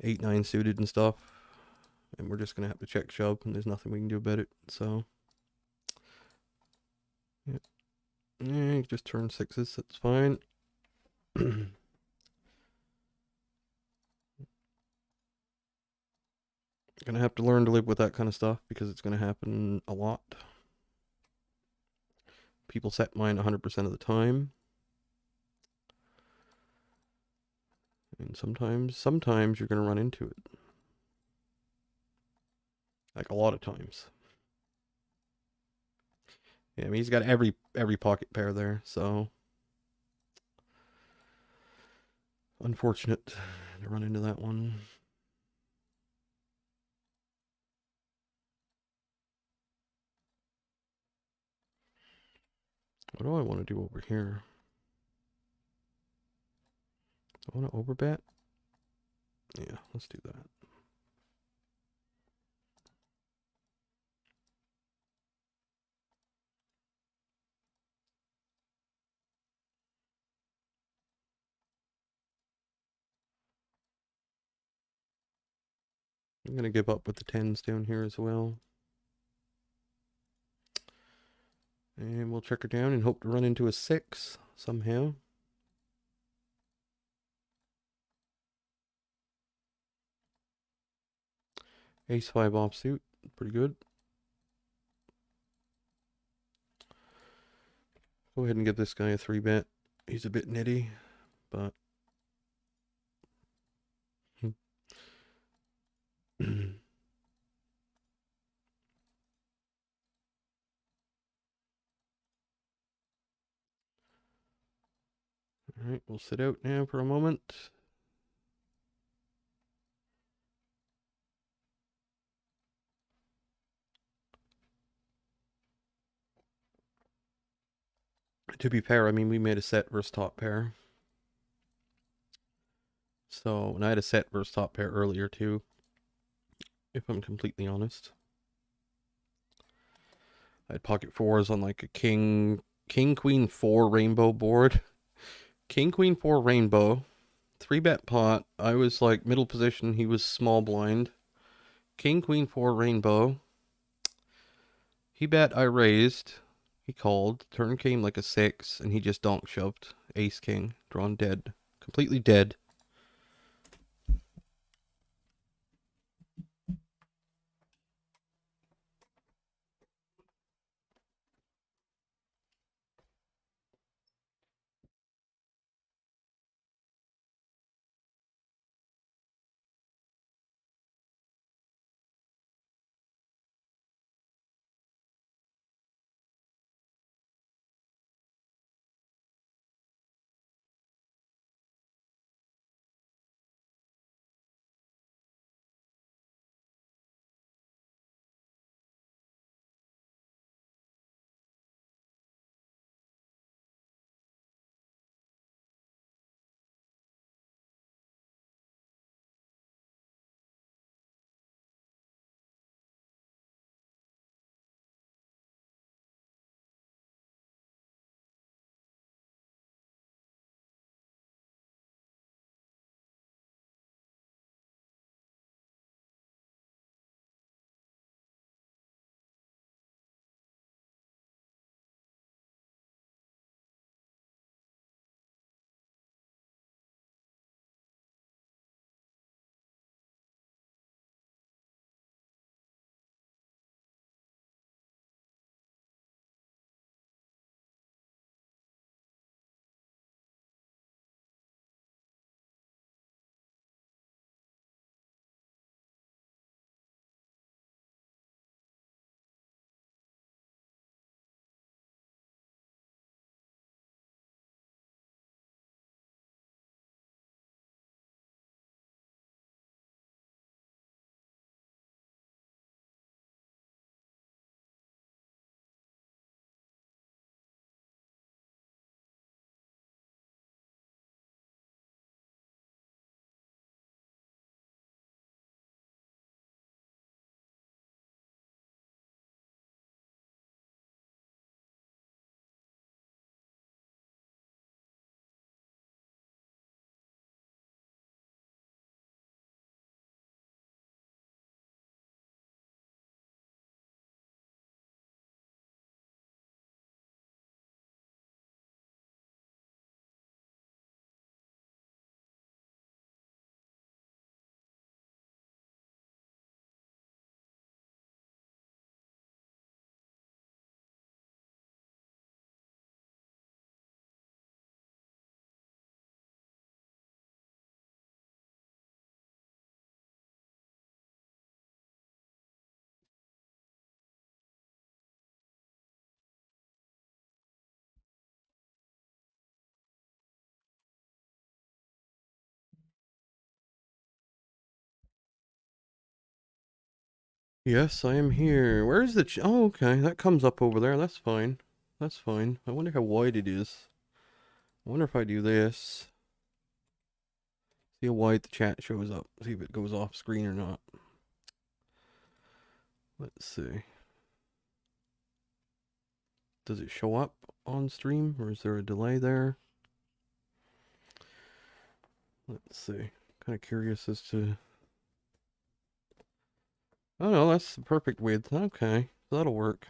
8, 9 suited and stuff. And we're just gonna have to check shove, and there's nothing we can do about it. So, yeah, just turn 6s. That's fine. Gonna have to learn to live with that kind of stuff because it's gonna happen a lot. people set mine 100% of the time. And sometimes you're going to run into it. Like a lot of times. Yeah, I mean, he's got every pocket pair there, so unfortunate to run into that one. What do I want to do over here? I want to overbet? Yeah, let's do that. I'm going to give up with the 10s down here as well. And we'll check her down and hope to run into a 6 somehow. Ace-5 offsuit, pretty good. Go ahead and give this guy a 3-bet. He's a bit nitty, but... Alright, we'll sit out now for a moment. To be fair, I mean, we made a set versus top pair. So, and I had a set versus top pair earlier too, if I'm completely honest. I had pocket 4s on like a king, queen 4 rainbow board. King, queen 4 rainbow. 3-bet pot. I was like middle position. He was small blind. King, queen 4 rainbow. He bet, I raised. He called. Turn came like a 6, and he just donk shoved. Ace king. Drawn dead. Completely dead. Yes, I am here. Where's the oh, okay. That comes up over there. That's fine. That's fine. I wonder how wide it is. I wonder if I do this. See how wide the chat shows up. See if it goes off screen or not. Let's see. Does it show up on stream or is there a delay there? Let's see. Kind of curious as to. Oh no, that's the perfect width. Okay, that'll work.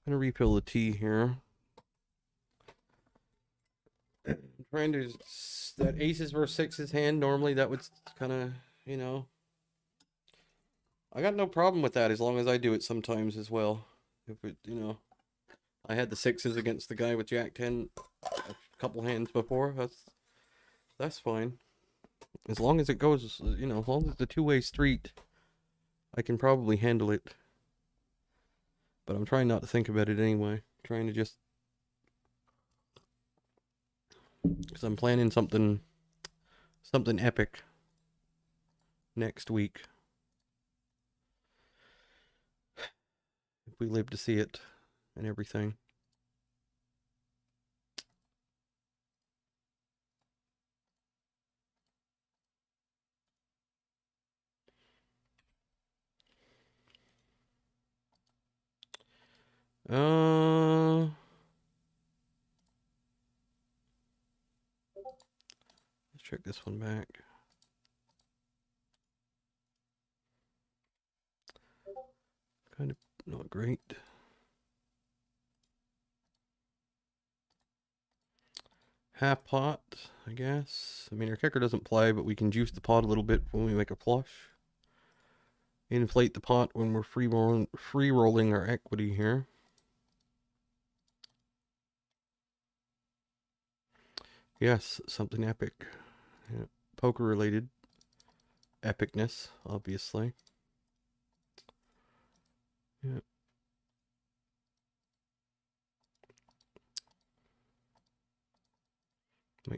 I'm gonna refill the tea here. Trying to that aces versus sixes hand. Normally that would kind of, you know, I got no problem with that as long as I do it sometimes as well. If it, you know, I had the sixes against the guy with Jack 10 a couple hands before. That's fine. As long as it goes, you know, as long as it's a two-way street, I can probably handle it. But I'm trying not to think about it anyway. I'm trying to just, because I'm planning something epic next week. If we live to see it and everything. Let's check this one back. Kind of not great. Half pot, I guess. I mean, our kicker doesn't play, but we can juice the pot a little bit when we make a flush. Inflate the pot when we're free rolling our equity here. Yes, something epic. Yeah. Poker related. Epicness, obviously. Yeah.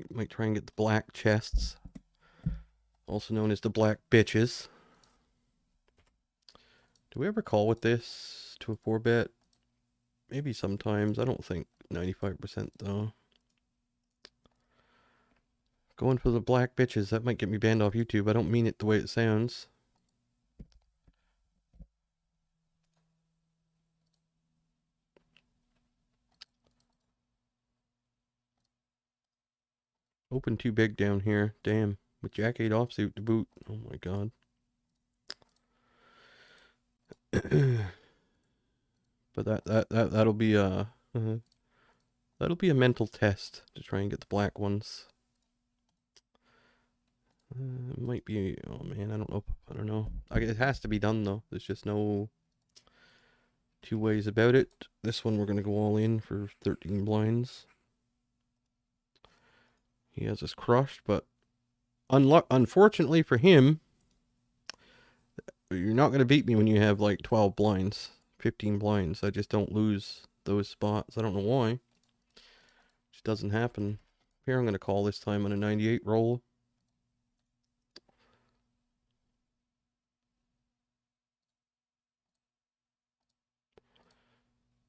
Might try and get the black chests. Also known as the black bitches. Do we ever call with this to a 4-bet? Maybe sometimes. I don't think 95% though. Going for the black bitches. That might get me banned off YouTube. I don't mean it the way it sounds. Open too big down here. Damn. With Jack 8 offsuit to boot. Oh my god. But that'll be a that'll be a mental test to try and get the black ones. Might be. Oh man, I don't know. I don't know. It has to be done though. There's just no two ways about it. This one we're gonna go all in for 13 blinds. He has us crushed, but unfortunately for him, you're not gonna beat me when you have like 12 blinds, 15 blinds. I just don't lose those spots. I don't know why. It just doesn't happen. Here I'm gonna call this time on a 98 roll.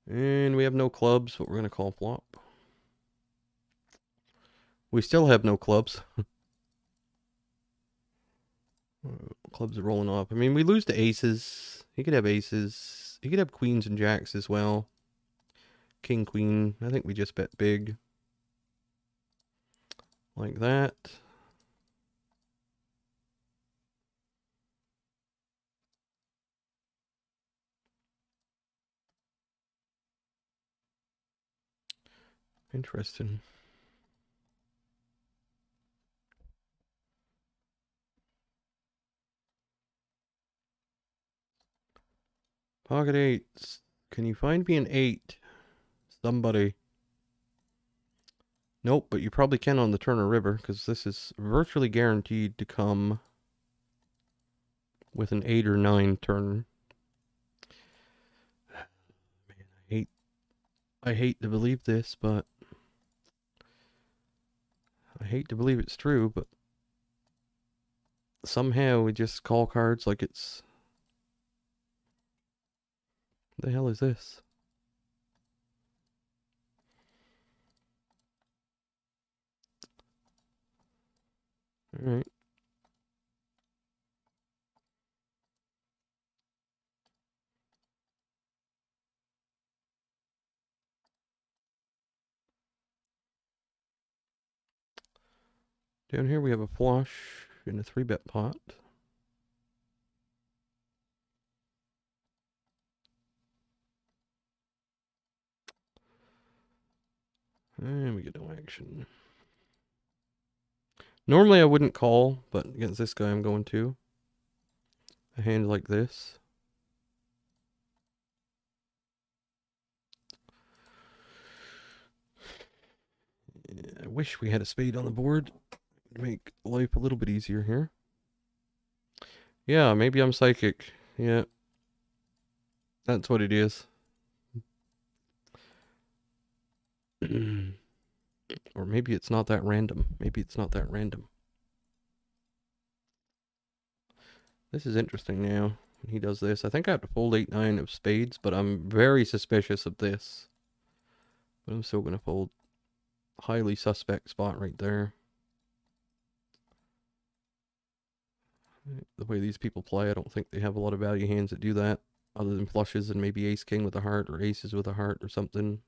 And we have no clubs, but we're going to call flop. We still have no clubs. Clubs are rolling off. I mean, we lose to aces. He could have aces. He could have queens and jacks as well. King, queen. I think we just bet big. Like that. Interesting. Pocket eights. Can you find me an 8? Somebody. Nope, but you probably can on the Turner River, because this is virtually guaranteed to come with an 8 or 9 turn. Man, I hate to believe this, but I hate to believe it's true, but somehow we just call cards like it's The hell is this? Alright. Down here we have a flush in a 3-bet pot. And we get no action. Normally I wouldn't call, but against this guy I'm going to. A hand like this. I wish we had a spade on the board. It'd make life a little bit easier here. Yeah, maybe I'm psychic. Yeah. That's what it is. Or maybe it's not that random. Maybe it's not that random. This is interesting now. When he does this, I think I have to fold 8-9 of spades, but I'm very suspicious of this. But I'm still going to fold. Highly suspect spot right there. The way these people play, I don't think they have a lot of value hands that do that, other than flushes and maybe ace-king with a heart or aces with a heart or something.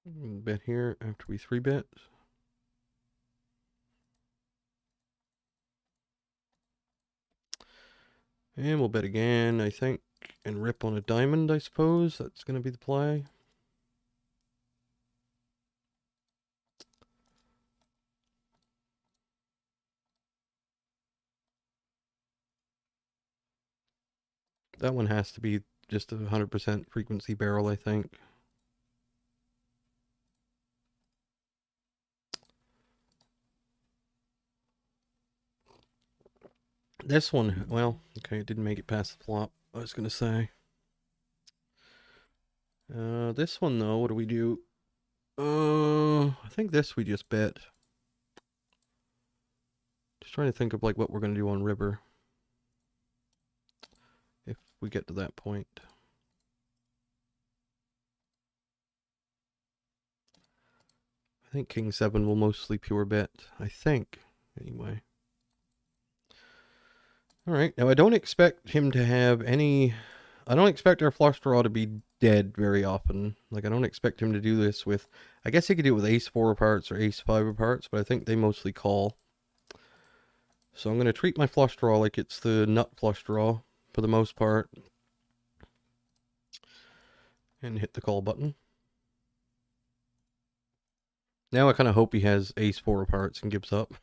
We'll bet here after we 3-bet. And we'll bet again, I think, and rip on a diamond, I suppose. That's going to be the play. That one has to be just a 100% frequency barrel, I think. This one, well, okay, it didn't make it past the flop, I was going to say. This one, though, what do we do? I think this we just bet. Just trying to think of like what we're going to do on river. If we get to that point. I think King 7 will mostly pure bet. I think, anyway. Alright, now I don't expect him to have any... I don't expect our flush draw to be dead very often. Like, I don't expect him to do this with... I guess he could do it with ace 4 of hearts or ace 5 of hearts, but I think they mostly call. So I'm going to treat my flush draw like it's the nut flush draw for the most part. And hit the call button. Now I kind of hope he has ace 4 of hearts and gives up.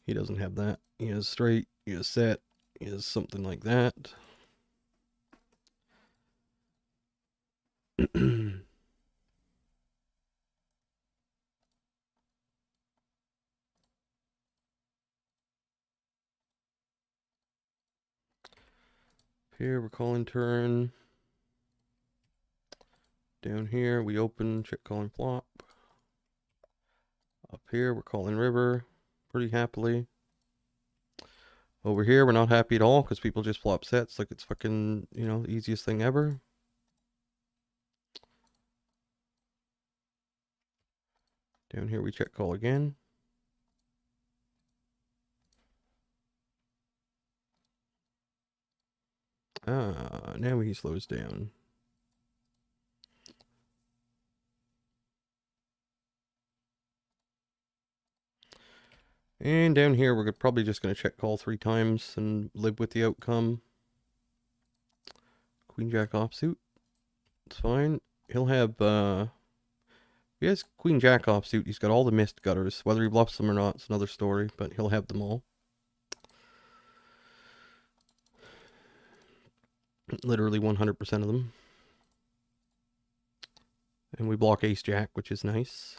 He doesn't have that. He has straight, he has set, he has something like that. Here we're calling turn. Down here we open, check calling flop. Up here we're calling river pretty happily. Over here we're not happy at all because people just flop sets like it's fucking, you know, the easiest thing ever. Down here we check call again. Now he slows down. And down here we're probably just going to check call 3 times and live with the outcome. Queen Jack offsuit. It's fine. He'll have, he has Queen Jack offsuit. He's got all the missed gutters. Whether he bluffs them or not, it's another story, but he'll have them all. Literally 100% of them. And we block ace jack, which is nice.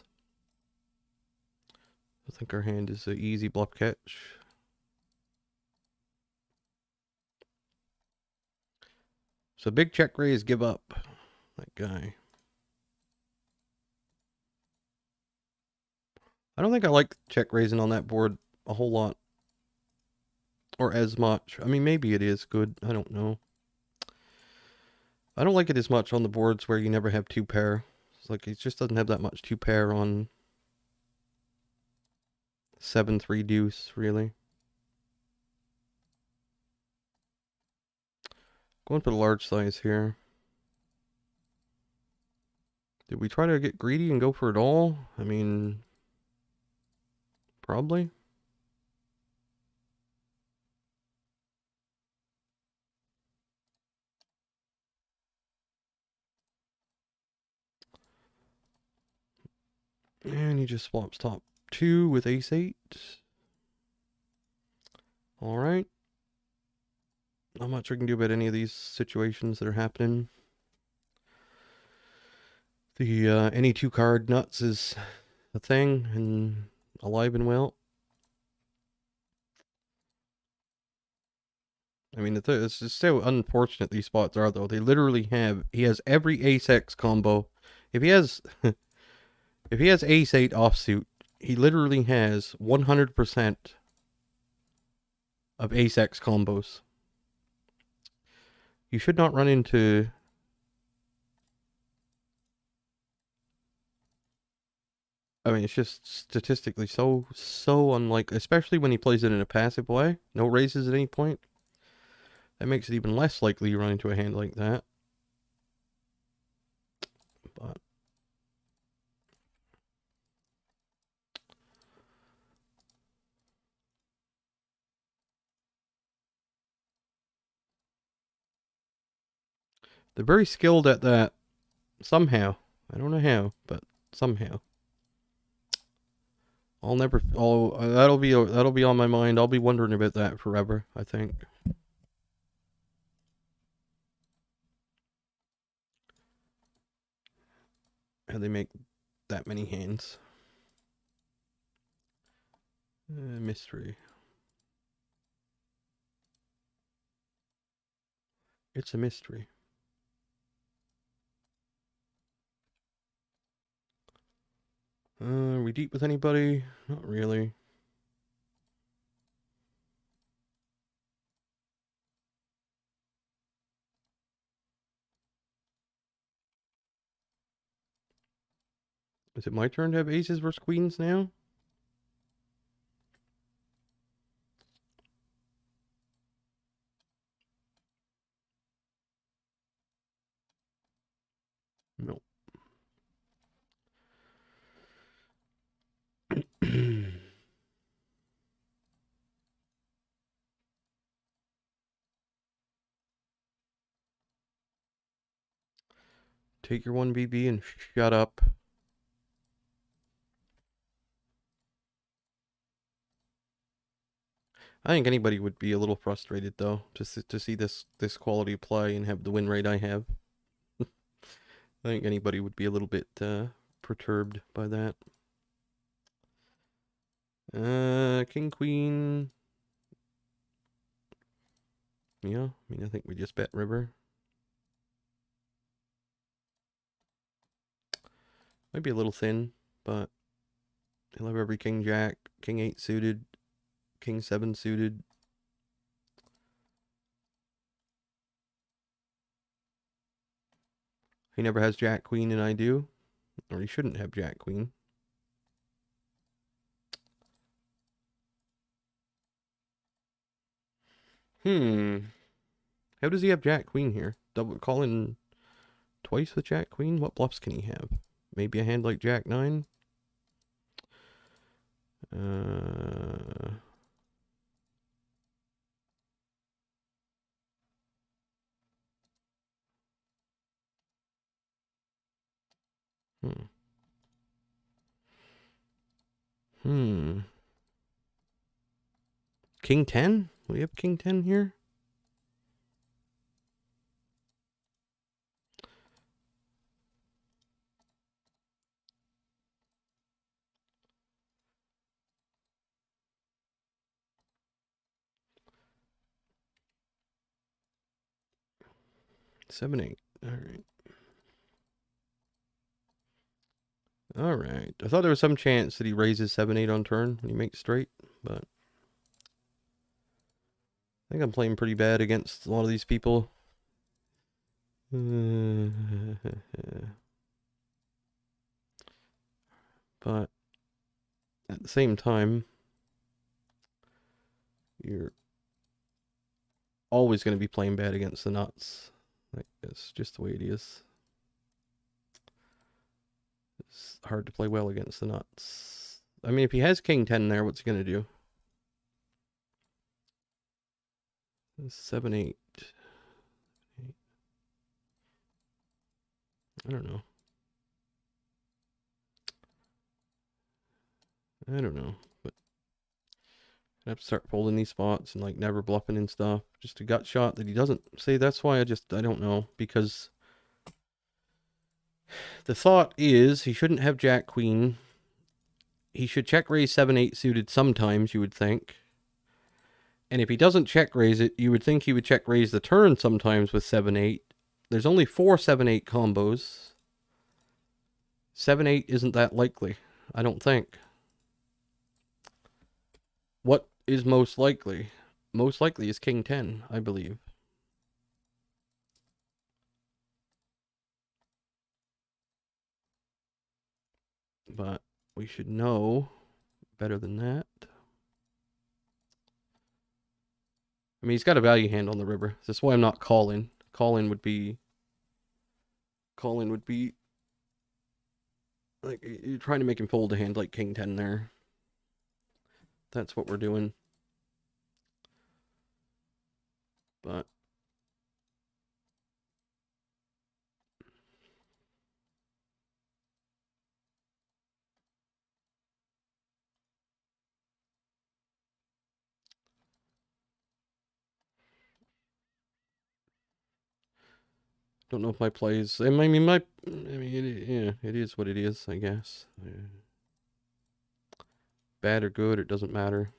I think our hand is an easy bluff catch. So big check raise, give up. That guy. I don't think I like check raising on that board a whole lot. Or as much. I mean, maybe it is good. I don't know. I don't like it as much on the boards where you never have two pair. It's like it just doesn't have that much two pair on 7-3 deuce, really. Going for the large size here. Did we try to get greedy and go for it all? I mean, probably. And he just swaps top 2 with ace-8. Alright. Not much we can do about any of these situations that are happening. The any 2 card nuts is a thing and alive and well. I mean, it's just so unfortunate these spots are, though. They literally have, he has every ace-X combo. If he has, if he has ace-8 offsuit, he literally has 100% of ace-X combos. You should not run into... I mean, it's just statistically so unlikely, especially when he plays it in a passive way. No raises at any point. That makes it even less likely you run into a hand like that. But they're very skilled at that somehow. I don't know how, but somehow. I'll never. Oh, that'll be on my mind. I'll be wondering about that forever, I think. How they make that many hands. Mystery. It's a mystery. Are we deep with anybody? Not really. Is it my turn to have aces versus queens now? No. Take your 1BB and shut up. I think anybody would be a little frustrated, though, to see this quality of play and have the win rate I have. I think anybody would be a little bit perturbed by that. King, queen. Yeah, I mean, I think we just bet river. Might be a little thin, but he'll have every king jack, king 8 suited, king 7 suited. He never has jack queen and I do. Or he shouldn't have jack queen. How does he have jack queen here? Double calling twice with jack queen? What bluffs can he have? Maybe a hand like jack 9? Hmm. King 10? We have king 10 here? 7-8. All right. All right. I thought there was some chance that he raises 7-8 on turn when he makes straight, but I think I'm playing pretty bad against a lot of these people. But at the same time, you're always going to be playing bad against the nuts. Like, it's just the way it is. It's hard to play well against the nuts. I mean, if he has king 10 there, what's he going to do? 7-8. I don't know. But I have to start folding these spots and like never bluffing and stuff. Just a gut shot that he doesn't say. That's why I don't know, because the thought is he shouldn't have jack queen. He should check raise 7-8 suited sometimes, you would think. And if he doesn't check raise it, you would think he would check raise the turn sometimes with 7-8. There's only 4 7-8 combos. 7-8 isn't that likely, I don't think. What is most likely? Most likely is king 10, I believe. But we should know better than that. I mean, he's got a value hand on the river. That's why I'm not calling. Calling would be like you're trying to make him fold a hand like king 10 there. That's what we're doing. But don't know if my plays. I mean, it is what it is, I guess. Bad or good, it doesn't matter.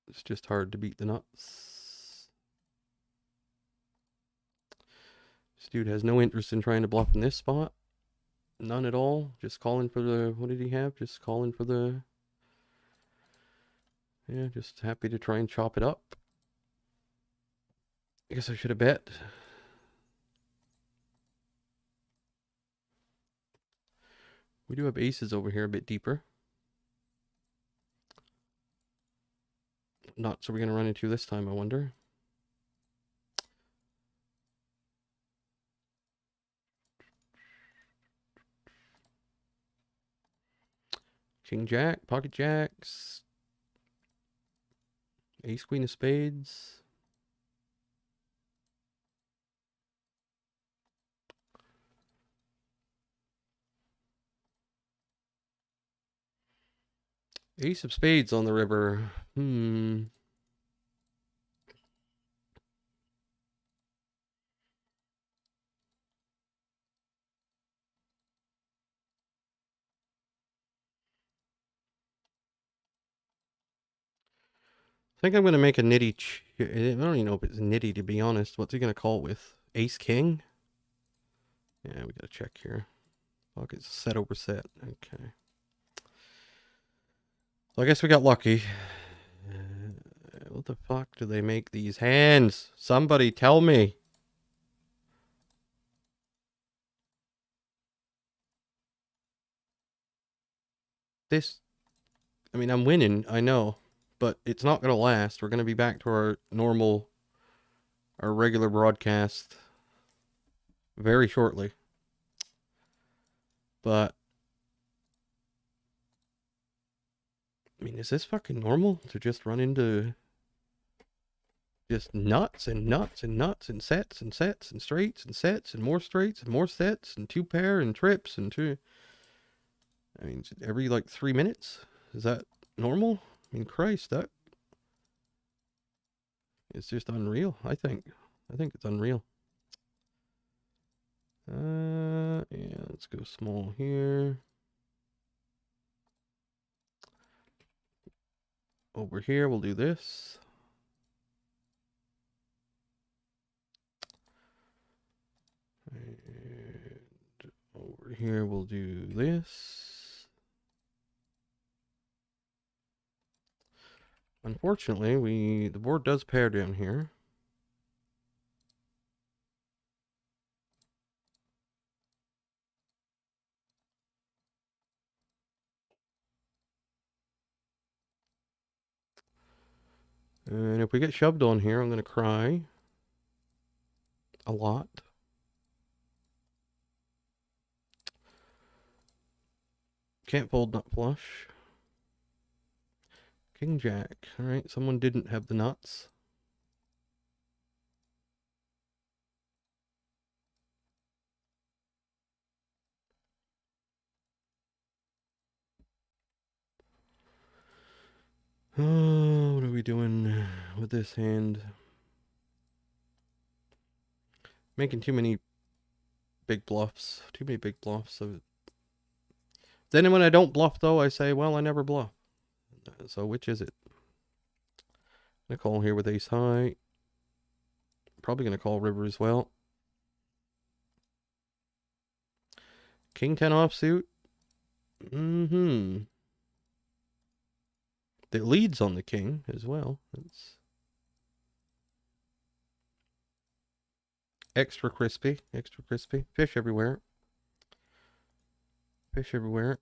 It's just hard to beat the nuts. This dude has no interest in trying to bluff in this spot. None at all. Just calling for the, what did he have? Just calling for the, yeah, just happy to try and chop it up. I guess I should have bet. We do have aces over here a bit deeper. Nuts are we going to run into this time, I wonder? King jack, pocket jacks. Ace queen of spades. Ace of spades on the river. I think I'm going to make a nitty. I don't even know if it's nitty, to be honest. What's he going to call it with? Ace king? Yeah, we got to check here. Pocket's set over set. Okay. So I guess we got lucky. What the fuck do they make these hands? Somebody tell me. This, I mean, I'm winning, I know, but it's not going to last. We're going to be back to our normal, our regular broadcast very shortly. But, I mean, is this fucking normal to just run into just nuts and nuts and nuts and sets and sets and straights and sets and more straights and more sets and two pair and trips and two? I mean, every like 3 minutes? Is that normal? I mean, Christ, that is just unreal, I think. I think it's unreal. Yeah, let's go small here. Over here, we'll do this. And over here, we'll do this. Unfortunately, the board does pair down here. And if we get shoved on here, I'm going to cry a lot. Can't fold nut flush. King Jack. All right, someone didn't have the nuts. Oh, what are we doing with this hand? Making too many big bluffs. Too many big bluffs. So then when I don't bluff, though, I say, well, I never bluff. So which is it? I'm going to call here with ace high. Probably going to call river as well. King 10 offsuit. That leads on the king as well. It's extra crispy. Extra crispy. Fish everywhere. Fish everywhere.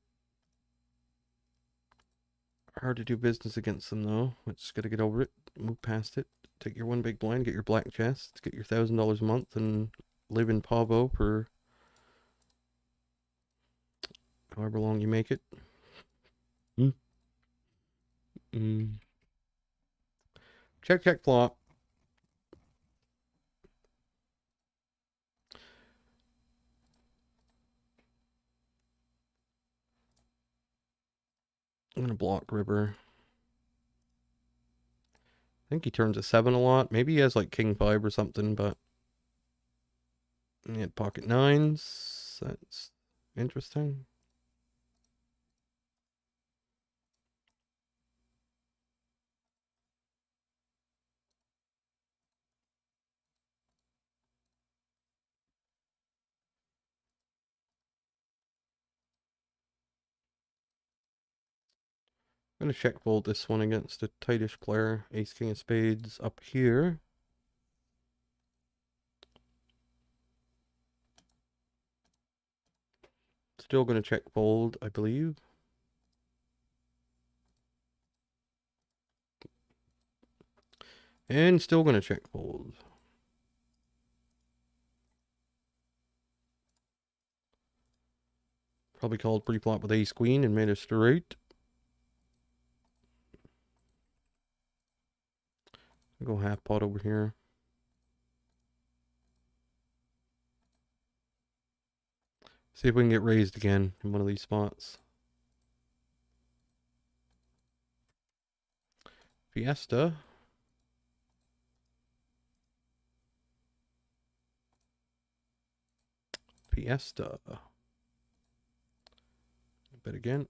Hard to do business against them, though. We just got to get over it. Move past it. Take your one big blind. Get your black chest. Get your $1,000 a month and live in Pavo for however long you make it. Check, check, flop. I'm going to block river. I think he turns a 7 a lot. Maybe he has like king 5 or something, but yeah, pocket 9s. That's interesting. I'm going to check fold this one against a tightish player. Ace, king of spades up here. Still going to check fold, I believe. And still going to check fold. Probably called pre-flop with ace queen and made a straight. I'll go half pot over here. See if we can get raised again in one of these spots. Fiesta. Fiesta. Bet again.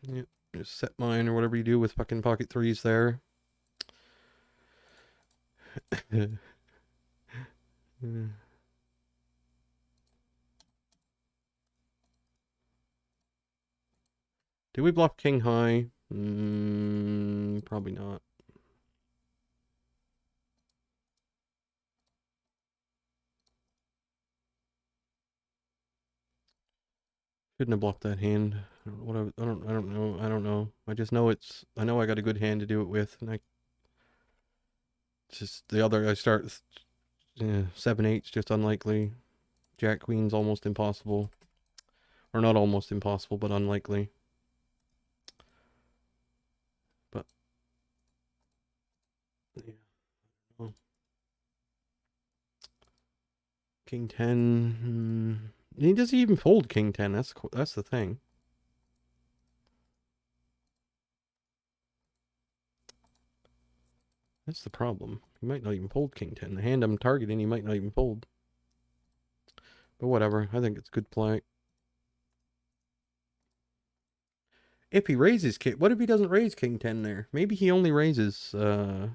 Yep. Just set mine or whatever you do with fucking pocket 3s there. Did we bluff king high? Probably not. Shouldn't have bluffed that hand. I don't know. I just know I know I got a good hand to do it with, and just the other, I start 7-8's just unlikely. Jack queen's almost impossible. Or not almost impossible, but unlikely. But yeah. Oh. King 10. He doesn't even fold king 10. That's the thing. That's the problem. He might not even fold king 10. The hand I'm targeting, he might not even fold. But whatever. I think it's good play. If he raises king, what if he doesn't raise king 10 there? Maybe he only raises, that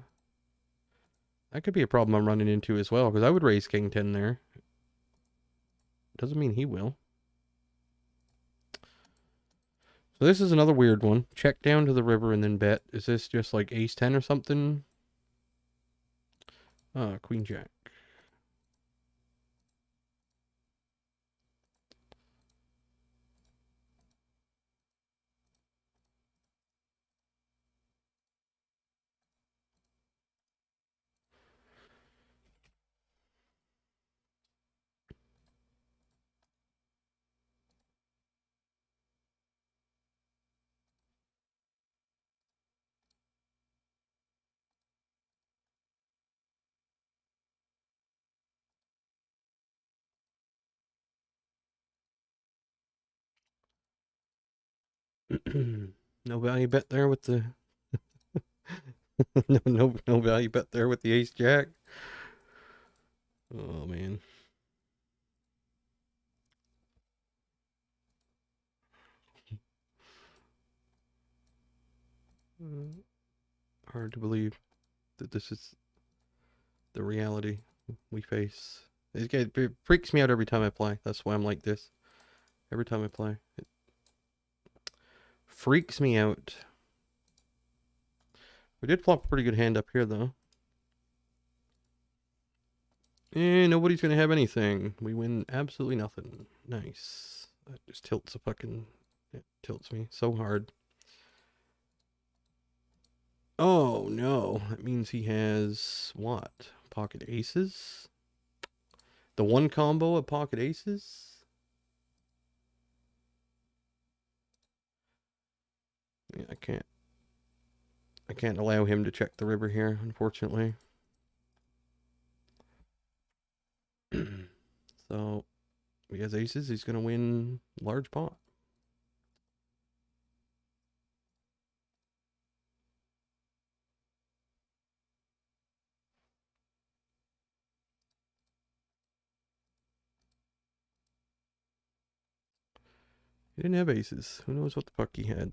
could be a problem I'm running into as well, because I would raise king 10 there. Doesn't mean he will. So this is another weird one. Check down to the river and then bet. Is this just like ace 10 or something? Queen jack. No value bet there with the no value bet there with the ace jack. Oh man. Hard to believe that this is the reality we face. It freaks me out every time I play. That's why I'm like this. Every time I play, it freaks me out. We did flop a pretty good hand up here, though. Nobody's gonna have anything. We win absolutely nothing. Nice. That just tilts it tilts me so hard. Oh no, that means he has what? Pocket aces? The one combo of pocket aces? Yeah, I can't allow him to check the river here, unfortunately. So, if he has aces, he's gonna win large pot. He didn't have aces. Who knows what the fuck he had?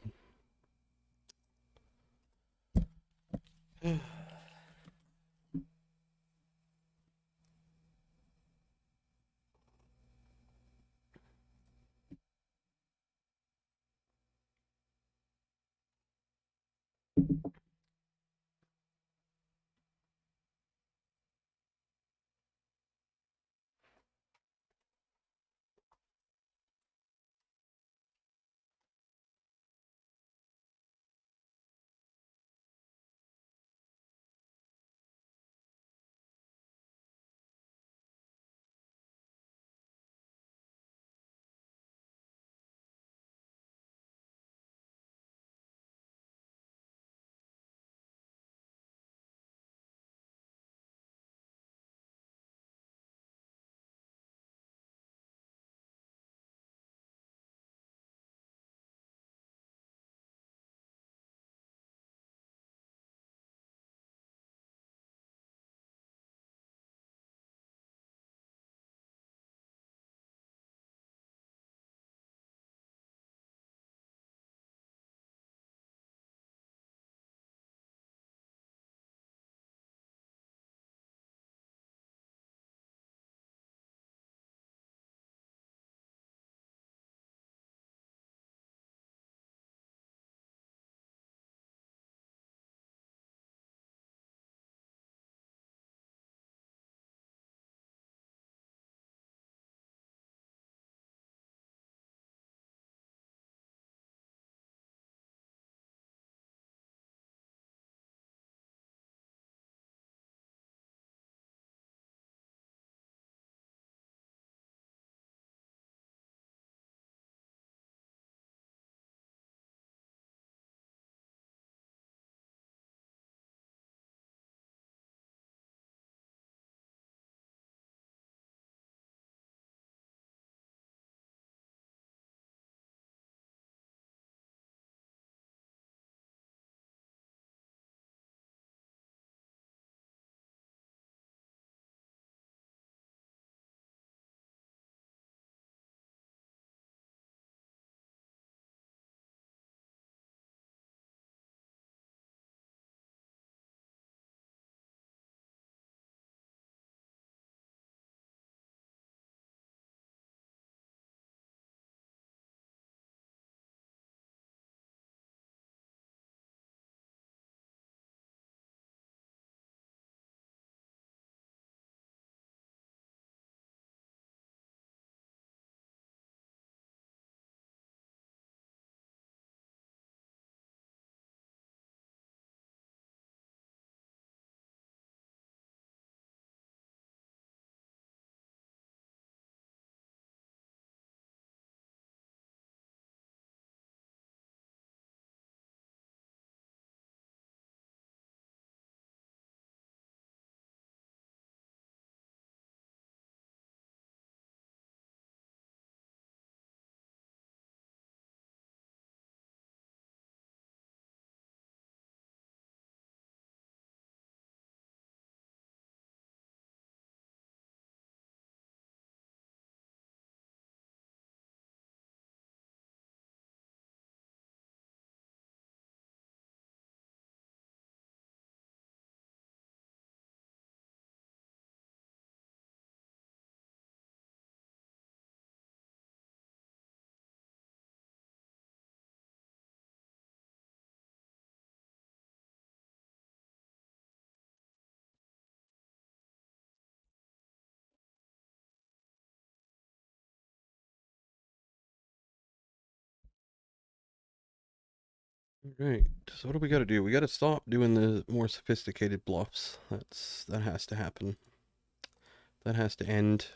Right. So what do we got to do? We got to stop doing the more sophisticated bluffs. That has to happen. That has to end.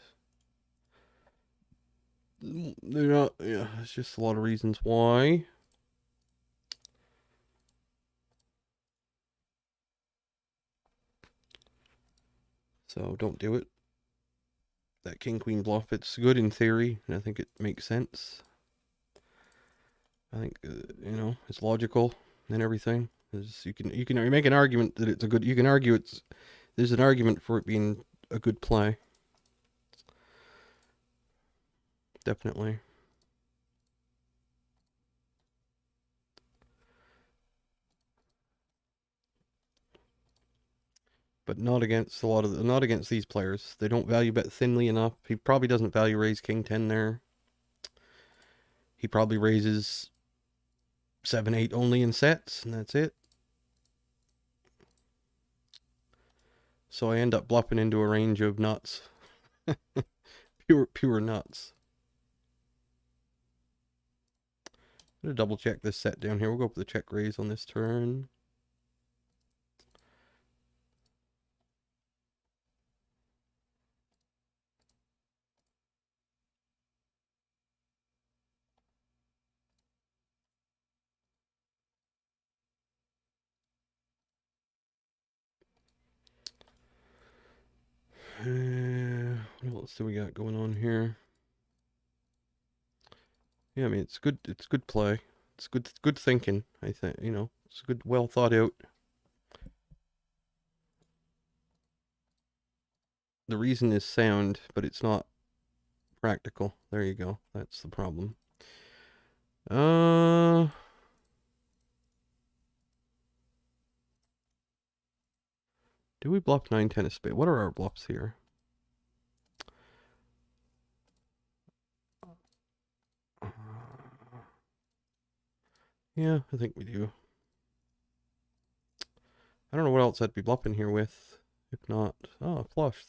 They're not. Yeah, it's just a lot of reasons why. So don't do it. That king queen bluff. It's good in theory, and I think it makes sense. I think it's logical and everything. You can make an argument that it's a good. You can argue there's an argument for it being a good play. Definitely. But not against not against these players. They don't value bet thinly enough. He probably doesn't value raise king 10 there. He probably raises 7-8 only in sets, and that's it. So I end up bluffing into a range of nuts. pure nuts. I'm gonna double check this set down here. We'll go for the check raise on this turn. What else do we got going on here? Yeah, I mean it's good play. It's good thinking, I think, It's good, well thought out. The reason is sound, but it's not practical. There you go. That's the problem. Do we bluff 9-10 of spade? What are our bluffs here? Yeah, I think we do. I don't know what else I'd be bluffing here with. If not, a flush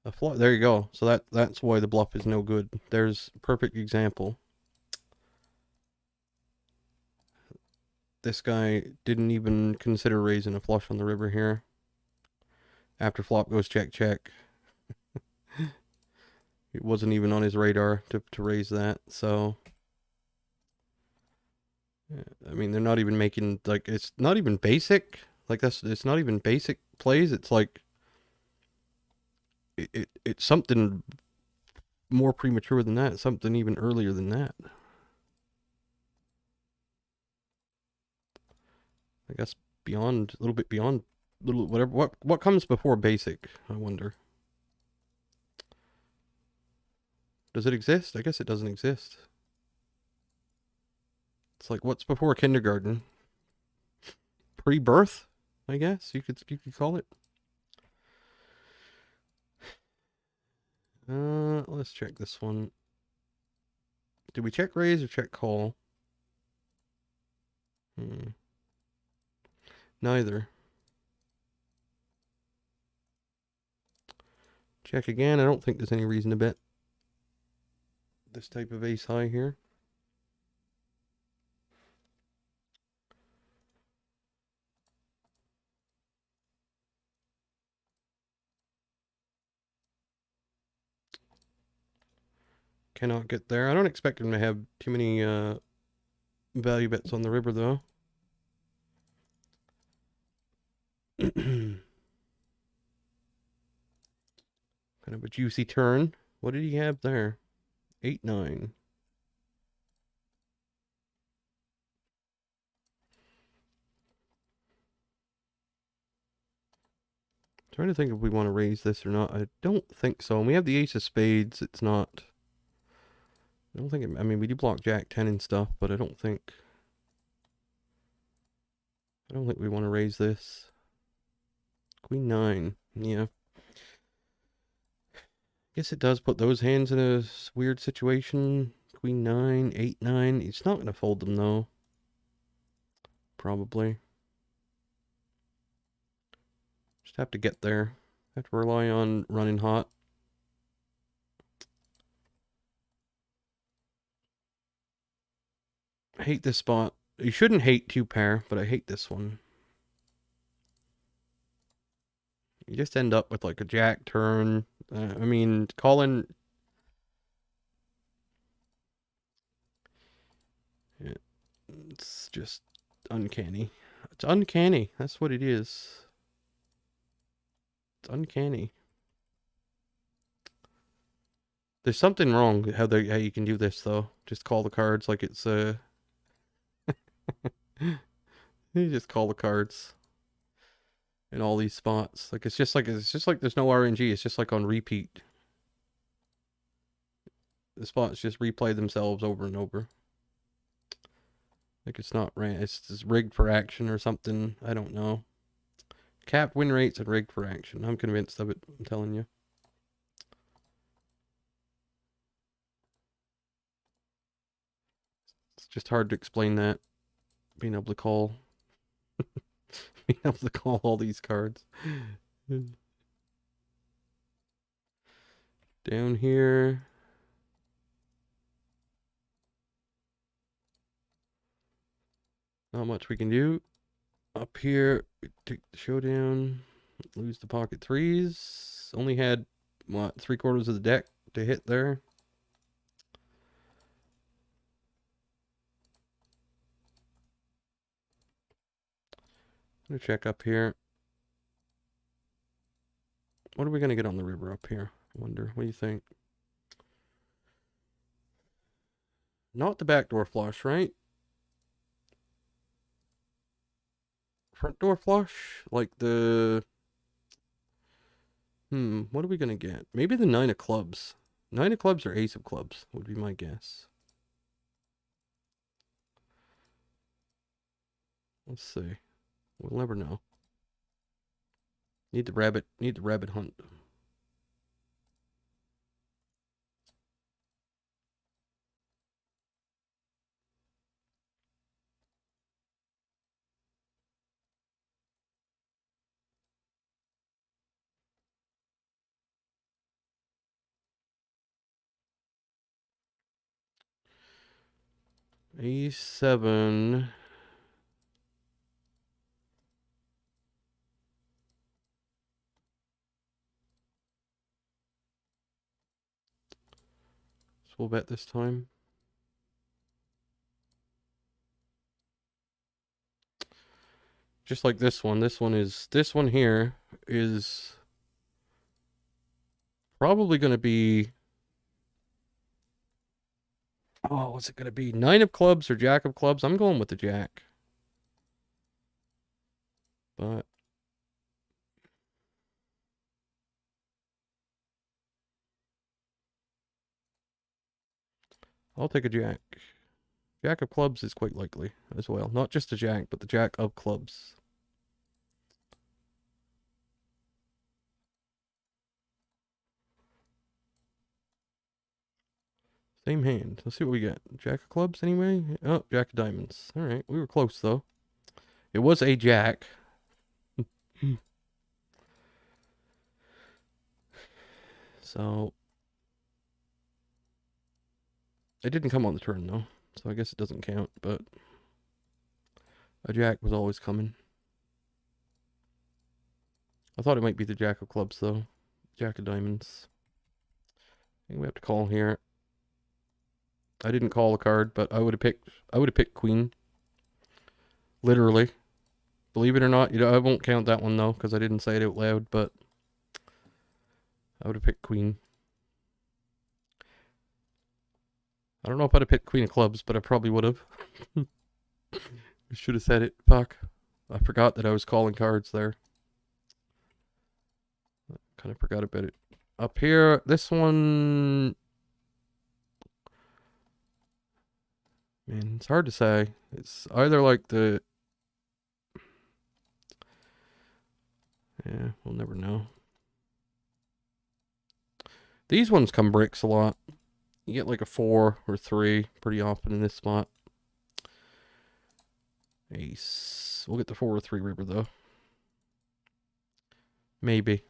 a flush. There you go. So that's why the bluff is no good. There's a perfect example. This guy didn't even consider raising a flush on the river here. After flop goes check check. It wasn't even on his radar to raise that. So I mean, they're not even making, like, it's not even basic. Like, it's not even basic plays. It's like, it's something more premature than that. Something even earlier than that. I guess beyond, a little bit beyond, whatever. What comes before basic, I wonder. Does it exist? I guess it doesn't exist. It's like, what's before kindergarten? Pre-birth, I guess you could call it. Let's check this one. Did we check raise or check call? Neither. Check again. I don't think there's any reason to bet this type of ace high here. Cannot get there. I don't expect him to have too many value bets on the river, though. Kind of a juicy turn. What did he have there? 8-9. Trying to think if we want to raise this or not. I don't think so. And we have the ace of spades. It's not. I don't think. I mean, we do block Jack 10 and stuff, but I don't think. I don't think we want to raise this. Queen 9. Yeah. Guess it does put those hands in a weird situation. Queen 9, 8-9. It's not going to fold them, though. Probably. Just have to get there. Have to rely on running hot. I hate this spot. You shouldn't hate two pair, but I hate this one. You just end up with like a jack turn. I mean, calling. Yeah, it's just uncanny. It's uncanny. That's what it is. It's uncanny. There's something wrong how you can do this though. Just call the cards like it's you just call the cards in all these spots. Like it's just like there's no RNG. It's just like on repeat. The spots just replay themselves over and over. Like it's not ran. It's just rigged for action or something. I don't know. Capped win rates and rigged for action. I'm convinced of it. I'm telling you. It's just hard to explain that. Being able to call, being able to call all these cards. Down here. Not much we can do. Up here, we take the showdown. Lose the pocket threes. Only had, what, 3/4 of the deck to hit there. I'm gonna check up here. What are we gonna get on the river up here? I wonder. What do you think? Not the backdoor flush, right? Front door flush? Like the... what are we gonna get? Maybe the 9 of clubs. 9 of clubs or ace of clubs would be my guess. Let's see. We'll never know. Need the rabbit hunt. A7. So we'll bet this time. Just like this one. This one here is probably going to be... Oh, what's it going to be? 9 of clubs or jack of clubs? I'm going with the jack. But... I'll take a jack. Jack of clubs is quite likely as well. Not just a jack, but the jack of clubs. Same hand. Let's see what we get. Jack of clubs anyway? Oh, jack of diamonds. Alright, we were close though. It was a jack. So... It didn't come on the turn though. So I guess it doesn't count, but... A jack was always coming. I thought it might be the jack of clubs though. Jack of diamonds. I think we have to call here. I didn't call a card, but I would have picked queen. Literally. Believe it or not, I won't count that one though, because I didn't say it out loud, but I would have picked queen. I don't know if I'd have picked queen of clubs, but I probably would have. I should have said it. Fuck. I forgot that I was calling cards there. Kind of forgot about it. Up here, this one... Man, it's hard to say. It's either like the... Yeah, we'll never know. These ones come bricks a lot. You get like a 4 or 3 pretty often in this spot. Ace. We'll get the 4 or 3 river though. Maybe.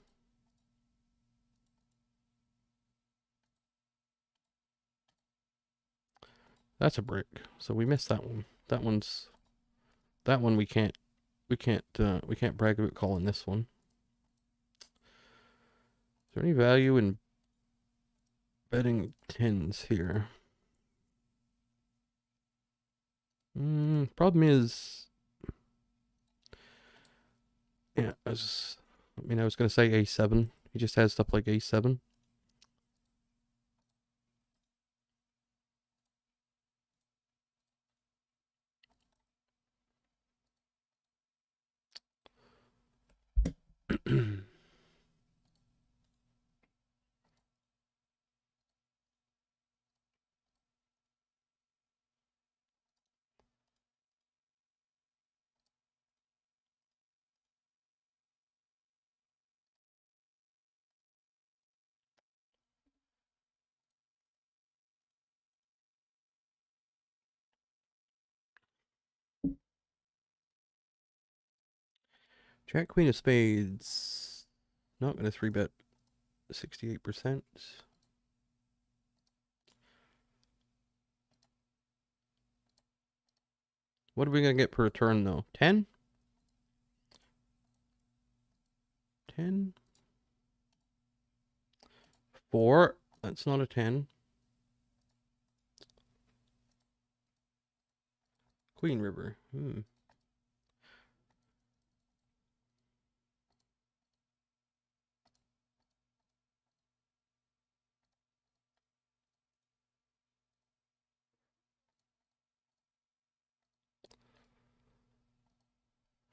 That's a brick. So we missed that one. That one's That one we can't brag about calling this one. Is there any value in betting tens here? Problem is, yeah, I was gonna say A7. He just has stuff like A7. Jack Queen of Spades. Not gonna 3-bet 68%. What are we gonna get per turn though? 10? 10? 4? That's not a 10. Queen River.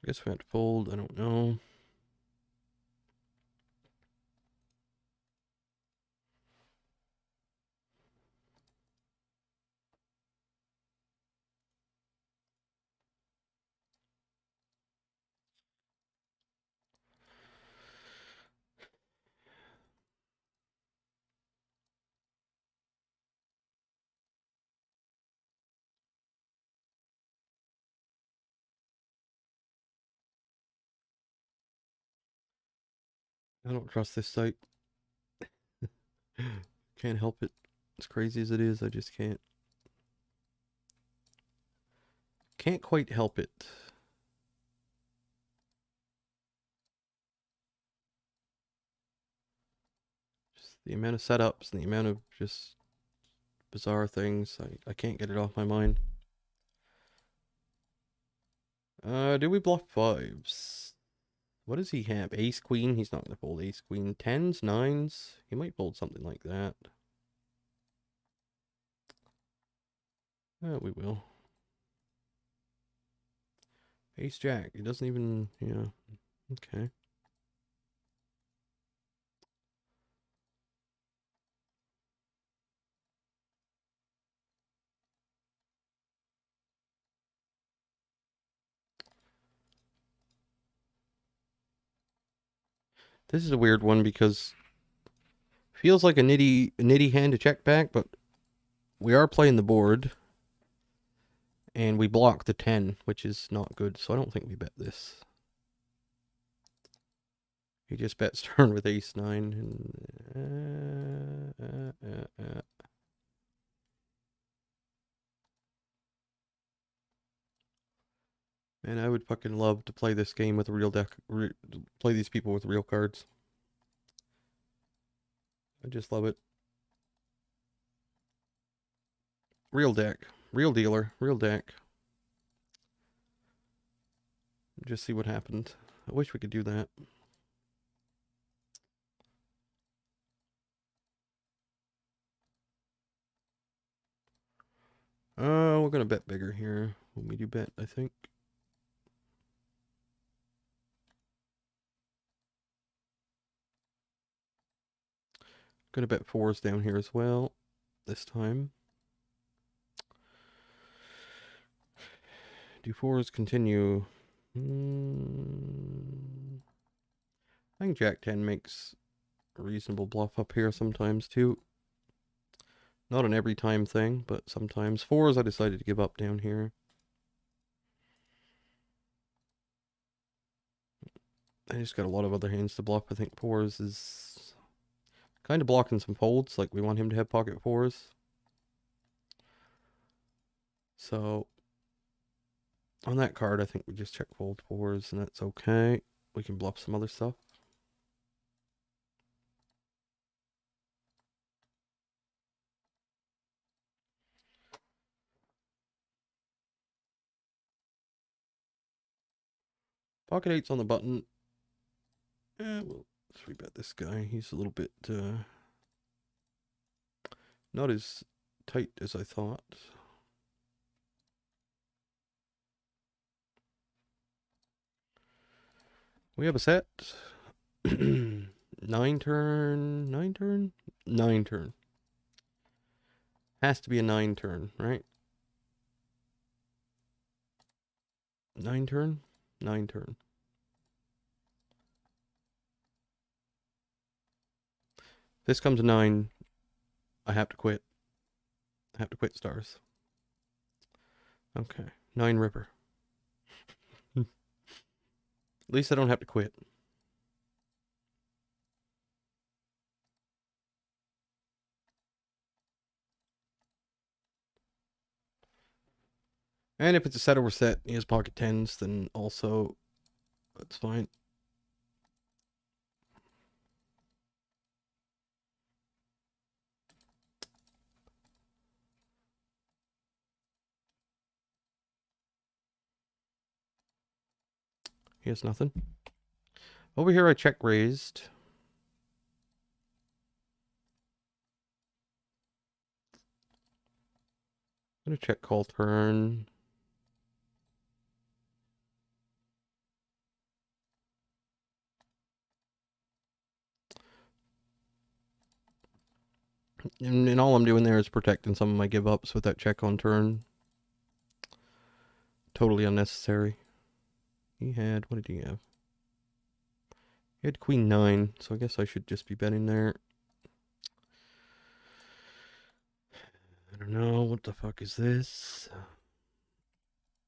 I guess we have to fold. I don't know. I don't trust this site. Can't help it. As crazy as it is, I just can't. Can't quite help it. Just the amount of setups and the amount of just bizarre things. I can't get it off my mind. Do we bluff fives? What does he have? Ace queen? He's not gonna fold ace queen. Tens, nines? He might fold something like that. We will. Ace jack. He doesn't even, yeah. Okay. This is a weird one because feels like a nitty hand to check back, but we are playing the board. And we block the 10, which is not good, so I don't think we bet this. He just bets turn with ace 9. Man, I would fucking love to play this game with a real deck. Play these people with real cards. I just love it. Real deck. Real dealer. Real deck. Just see what happened. I wish we could do that. We're gonna bet bigger here when we do bet, I think. Gonna bet fours down here as well this time. Do fours continue? I think Jack 10 makes a reasonable bluff up here sometimes too. Not an every time thing, but sometimes. Fours I decided to give up down here. I just got a lot of other hands to bluff. I think fours is kind of blocking some folds. Like we want him to have pocket fours. So On that card, I think we just check fold fours, and that's okay. We can bluff some other stuff. Pocket eights on the button. We'll 3-bet this guy. He's a little bit not as tight as I thought. We have a set. 9 turn. 9 turn? 9 turn. Has to be a 9 turn, right? 9 turn? 9 turn. This comes to 9. I have to quit. I have to quit stars. Okay. 9 ripper. At least I don't have to quit. And if it's a set over set, he has pocket 10s, then also that's fine. He has nothing. Over here I check raised. I'm gonna check call turn. And all I'm doing there is protecting some of my give ups with that check on turn. Totally unnecessary. He had, what did he have? He had queen 9, so I guess I should just be betting there. I don't know, what the fuck is this?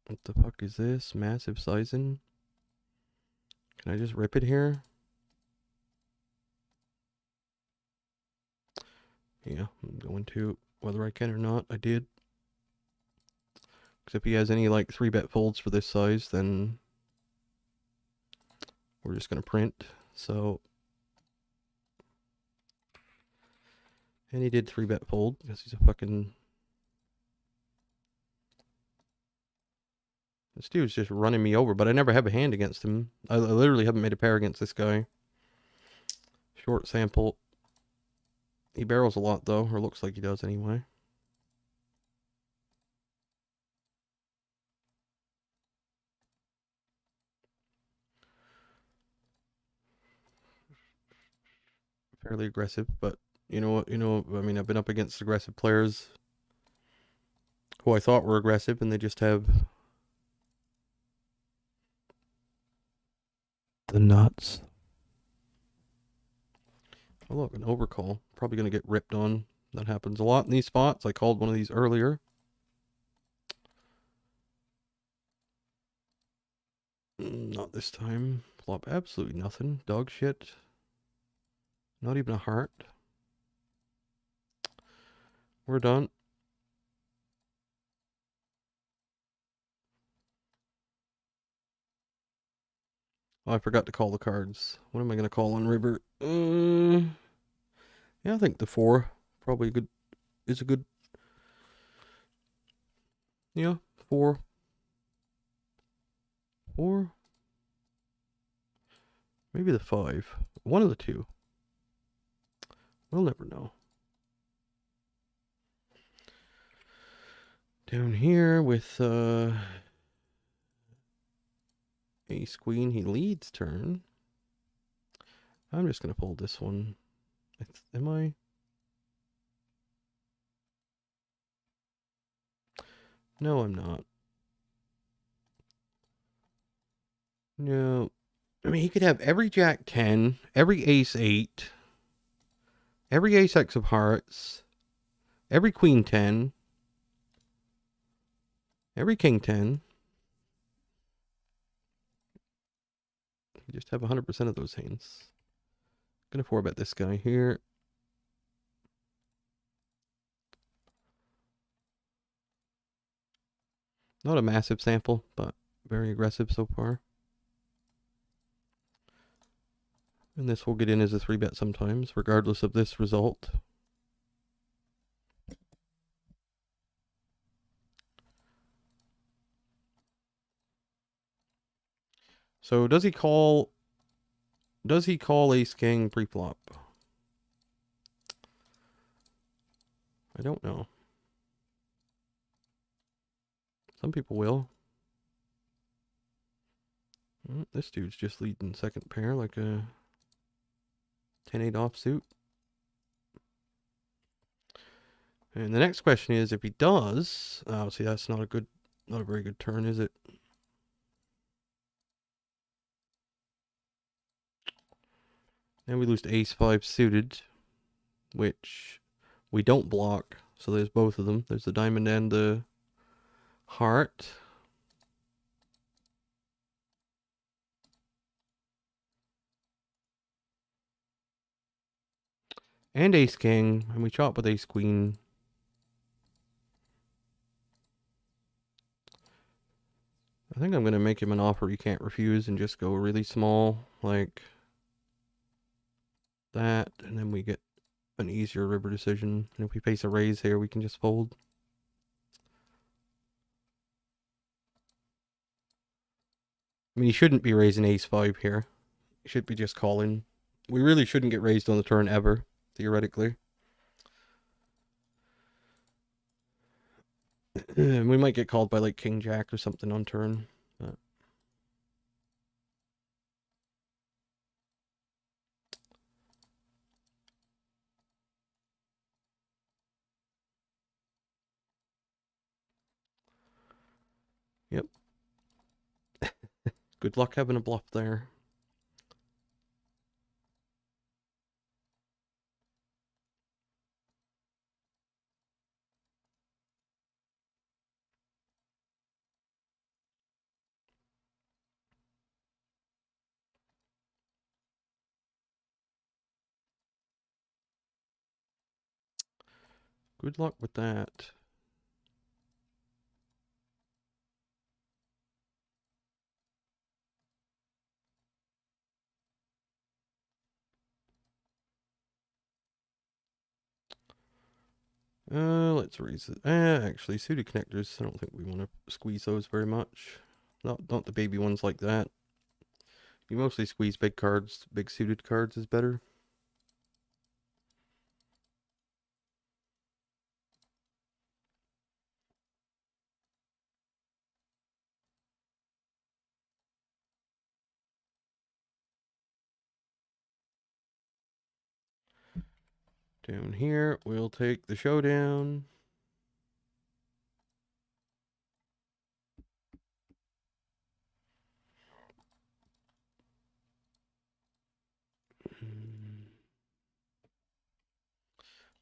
What the fuck is this? Massive sizing? Can I just rip it here? Yeah, I'm going to. Whether I can or not, I did. Because if he has any like 3-bet folds for this size, then we're just going to print. So, and he did 3-bet fold because he's a fucking... This dude's just running me over, but I never have a hand against him. I literally haven't made a pair against this guy. Short sample. He barrels a lot though, or looks like he does anyway. Fairly aggressive, but you know what? I mean, I've been up against aggressive players who I thought were aggressive, and they just have the nuts. Oh look, an overcall. Probably gonna get ripped on. That happens a lot in these spots. I called one of these earlier. Not this time. Flop absolutely nothing. Dog shit. Not even a heart. We're done. Oh, I forgot to call the cards. What am I gonna call on river? Yeah, I think the 4 probably good is a good. Yeah, 4. 4. Maybe the 5. One of the two. We'll never know. Down here with ace queen, he leads turn. I'm just gonna fold this one. Am I? No, I'm not. No. I mean, he could have every jack 10, every ace 8, every ace x of hearts, every queen 10, every king 10. You just have 100% of those hands. Gonna 4-bet this guy here. Not a massive sample, but very aggressive so far. And this will get in as a 3-bet sometimes, regardless of this result. So does he call ace king pre-flop? I don't know. Some people will. This dude's just leading second pair like a 10-8 offsuit. And the next question is, if he does, oh, see, that's not a very good turn, is it? And we lose to ace-5 suited, which we don't block. So there's both of them. There's the diamond and the heart. And ace king, and we chop with ace queen. I think I'm going to make him an offer he can't refuse and just go really small, like that, and then we get an easier river decision. And if we face a raise here, we can just fold. I mean, he shouldn't be raising ace-5 here. He should be just calling. We really shouldn't get raised on the turn ever, theoretically. We might get called by like king jack or something on turn. But... Yep. Good luck having a bluff there. Good luck with that. Let's raise it. Actually, suited connectors, I don't think we want to squeeze those very much. Not the baby ones like that. You mostly squeeze big cards. Big suited cards is better. Down here, we'll take the showdown.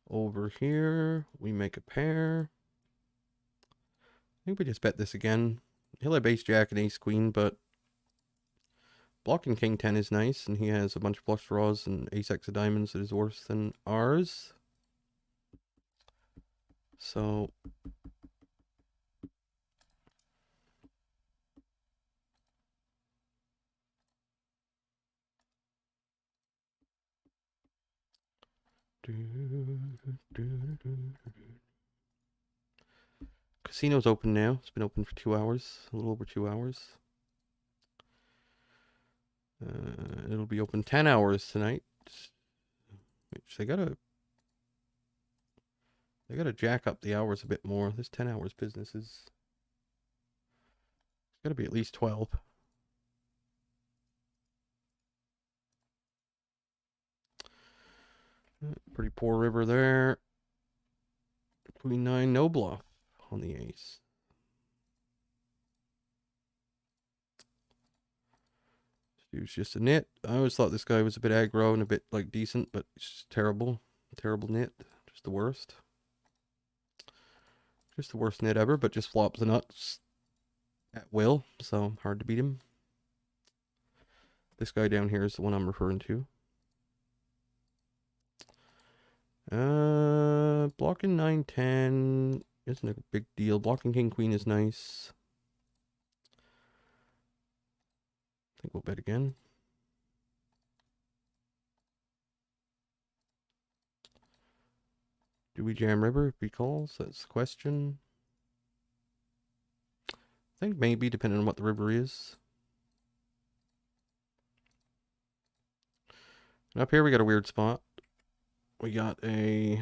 Over here, we make a pair. I think we just bet this again. He'll have ace jack and ace queen, but blocking king 10 is nice, and he has a bunch of flush draws and ace x of diamonds that is worse than ours. So casino's open now. It's been open for 2 hours, a little over 2 hours. It'll be open 10 hours tonight. Which they gotta jack up the hours a bit more. This 10 hours business is gotta be at least 12. Pretty poor river there. Queen 9, no bluff on the ace. Dude's just a nit. I always thought this guy was a bit aggro and a bit like decent, but it's just terrible. Terrible nit. Just the worst. Just the worst nit ever, but just flops the nuts at will, so hard to beat him. This guy down here is the one I'm referring to. Blocking 9-10 isn't a big deal. Blocking king queen is nice. think we'll bet again. Do we jam river if he calls? That's the question. I think maybe, depending on what the river is. And up here we got a weird spot. We got a...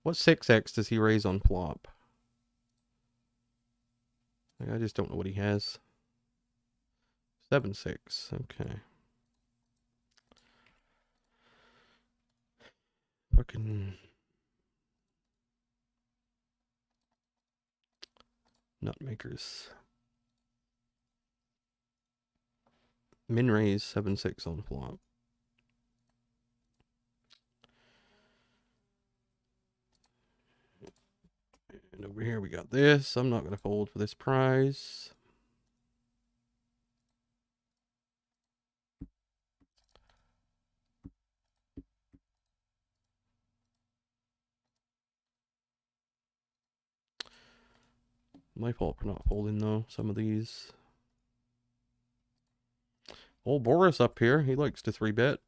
What 6x does he raise on flop? I just don't know what he has. 7-6. Okay. Fucking nutmakers. Min raise 7-6 on flop. And over here we got this. I'm not going to fold for this prize. My fault for not folding though, some of these. Old Boris up here, he likes to 3-bet.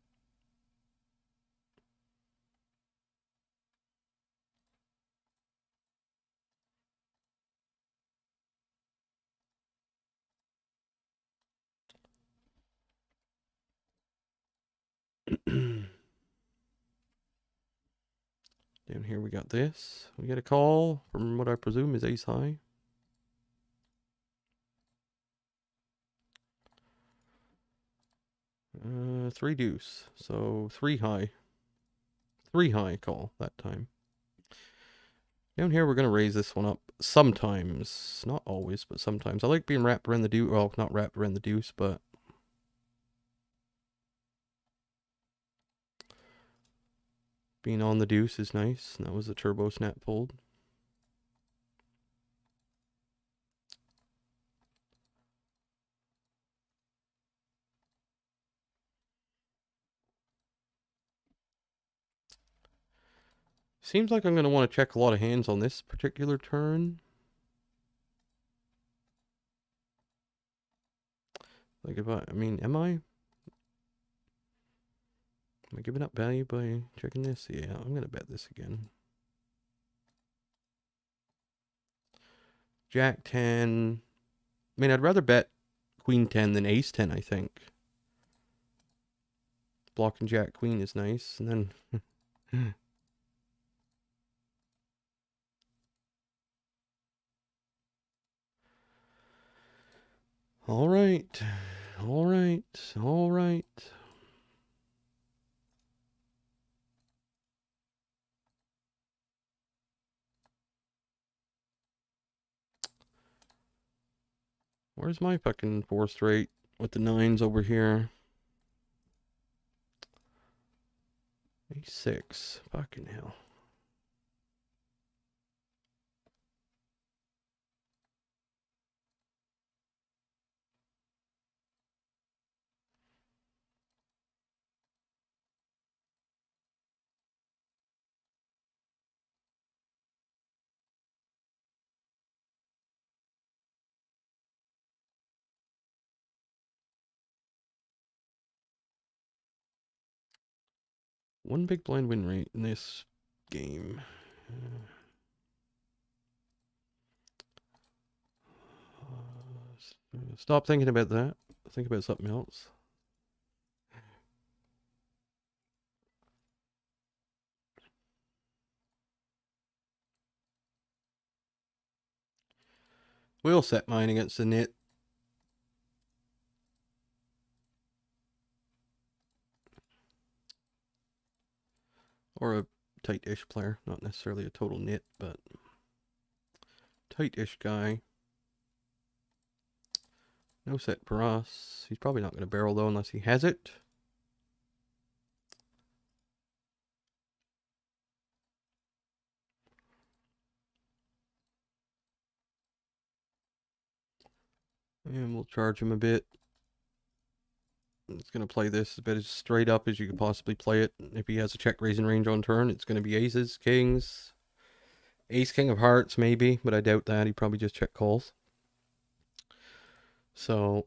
Down here we got this. We get a call from what I presume is ace high. Three deuce. So 3 high. 3 high call that time. Down here we're going to raise this one up sometimes. Not always, but sometimes. I like being wrapped around the deuce. Well, not wrapped around the deuce, but... being on the deuce is nice. And that was a turbo snap fold. Seems like I'm going to want to check a lot of hands on this particular turn. Like if I mean, am I? Am I giving up value by checking this? Yeah, I'm going to bet this again. Jack 10. I mean, I'd rather bet Queen 10 than Ace 10, I think. Blocking Jack Queen is nice. And then... All right. All right. All right. Where's my fucking 4 straight with the 9s over here? A6. Fucking hell. One big blind win rate in this game. Stop thinking about that. Think about something else. We'll set mine against the nit. Or a tight-ish player. Not necessarily a total nit, but tight-ish guy. No set for us. He's probably not going to barrel though unless he has it. And we'll charge him a bit. It's going to play this as straight up as you could possibly play it. If he has a check raising range on turn, it's going to be aces, kings, Ace King of Hearts, maybe, but I doubt that. He probably just check calls. So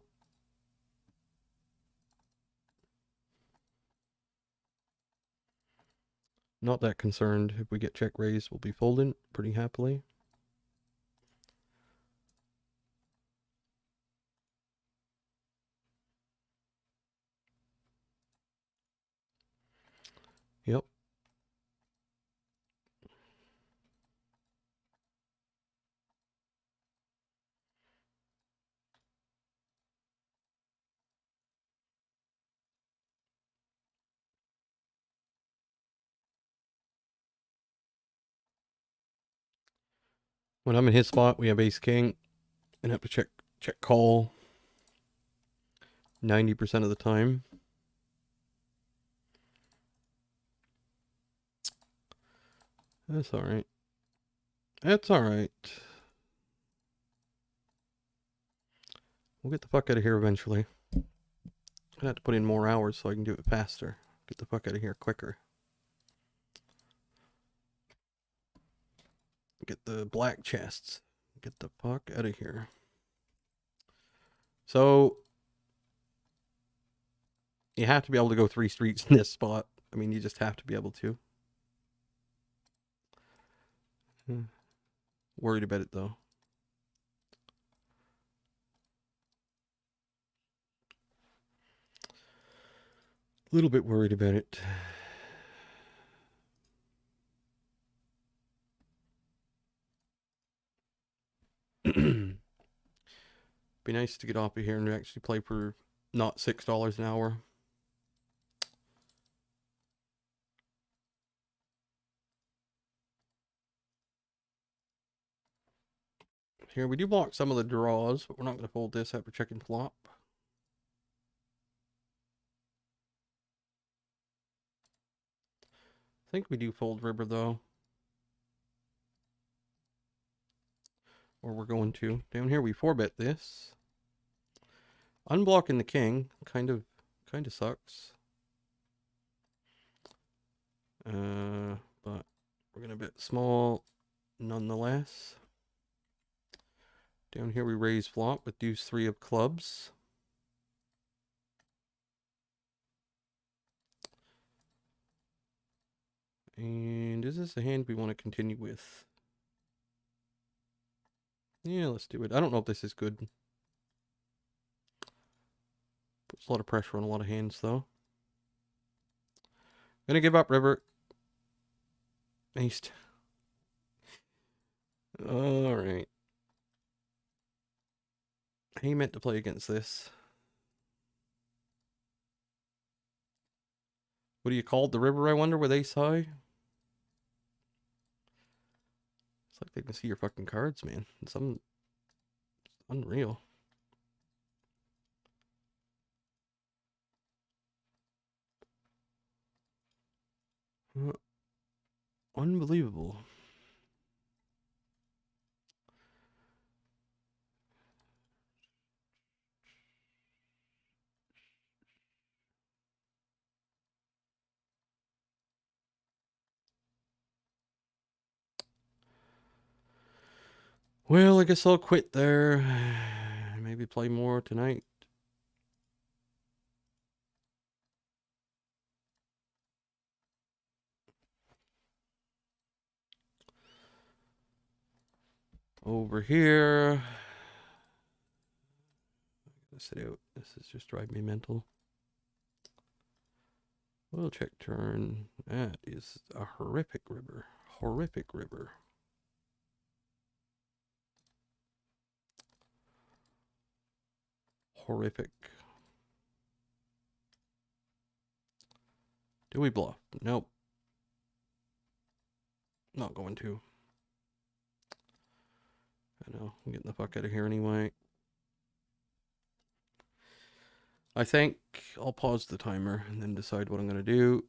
not that concerned. If we get check raised, we'll be folding pretty happily. Yep. When I'm in his spot, we have Ace King and have to check call 90% of the time. That's all right. That's all right. We'll get the fuck out of here eventually. I'm gonna have to put in more hours so I can do it faster. Get the fuck out of here quicker. Get the black chests. Get the fuck out of here. So you have to be able to go 3 streets in this spot. I mean, you just have to be able to. Worried about it though. A little bit worried about it. Be nice to get off of here and actually play for not $6 an hour. Here, we do block some of the draws, but we're not going to fold this after checking flop. I think we do fold river though. Or we're going to. Down here we 4-bet this. Unblocking the king kind of sucks. But we're gonna bet small nonetheless. Down here we raise flop with deuce 3 of clubs. And is this a hand we want to continue with? Yeah, let's do it. I don't know if this is good. Puts a lot of pressure on a lot of hands though. Gonna give up river. Ace. Alright. He meant to play against this. What do you call the river, I wonder, with ace high? It's like they can see your fucking cards, man. It's unreal. Unbelievable. Well, I guess I'll quit there. Maybe play more tonight. Over here. Let's sit out. This is just driving me mental. We'll check turn. That is a horrific river. Horrific river. Horrific. Do we bluff? Nope. Not going to. I know. I'm getting the fuck out of here anyway. I think I'll pause the timer and then decide what I'm going to do.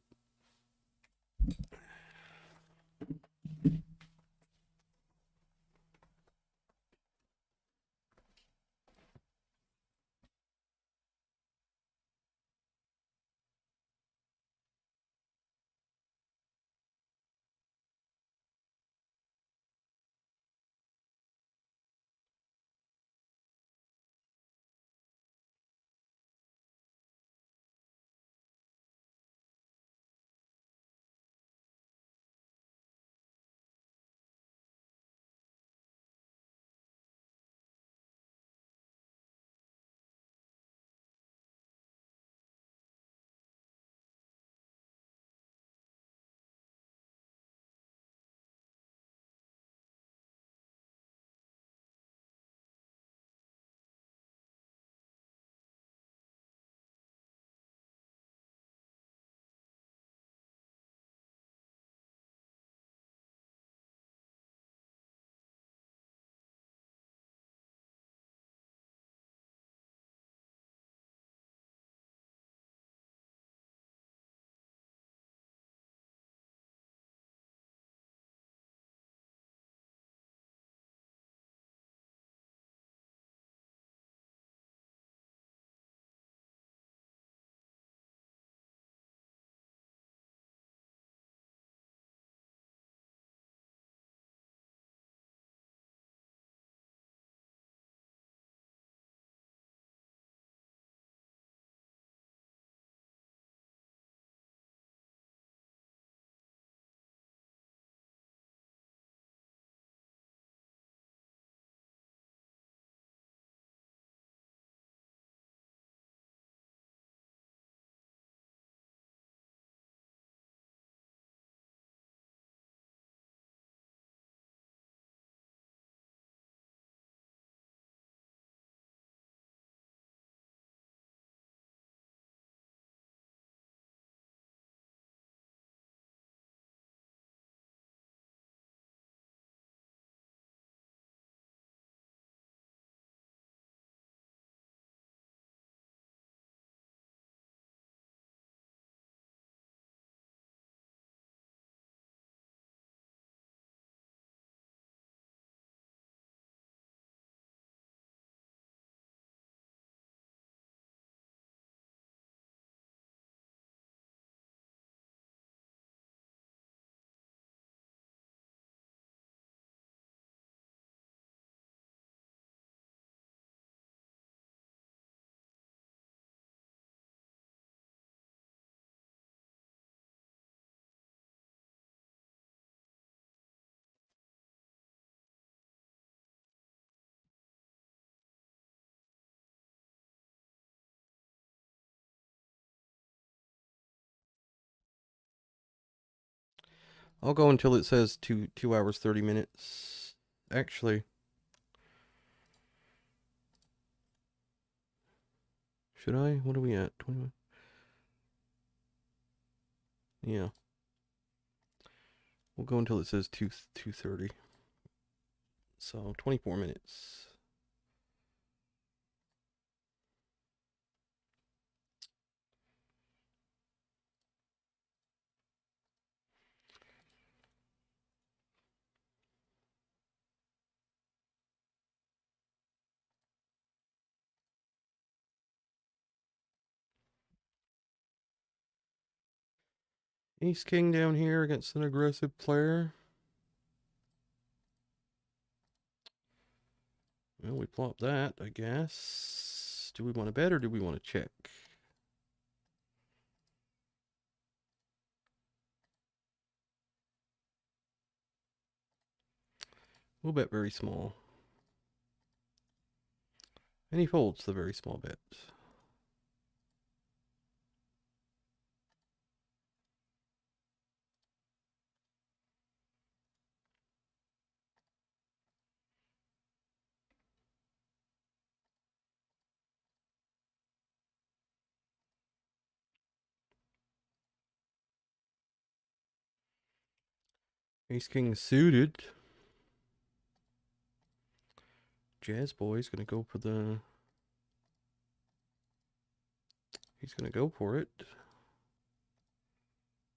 I'll go until it says 2 hours 30 minutes. Actually, should I? What are we at? 21. Yeah. We'll go until it says 2:30. So 24 minutes. Ace King down here against an aggressive player. Well, we plop that, I guess. Do we want to bet or do we want to check? We'll bet very small. And he folds the very small bet. Ace King suited. Jazz Boy's gonna go for the... He's gonna go for it.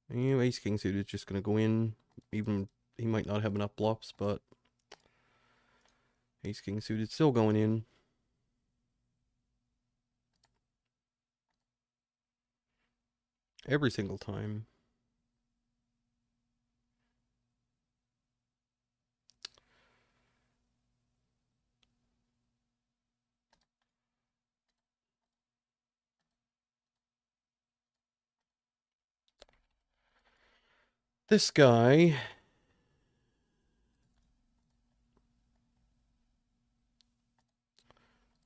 And Ace King suited just gonna go in. Even he might not have enough bluffs, but Ace King suited still going in. Every single time. This guy...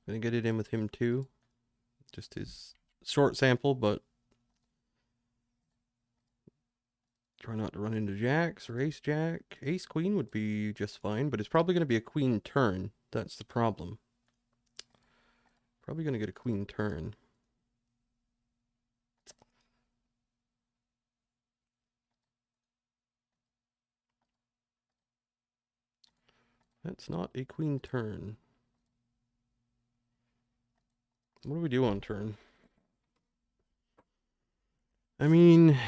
Gonna get it in with him too. Just his short sample, but try not to run into jacks or ace jack. Ace queen would be just fine, but it's probably going to be a queen turn. That's the problem. Probably going to get a queen turn. That's not a queen turn. What do we do on turn? I mean...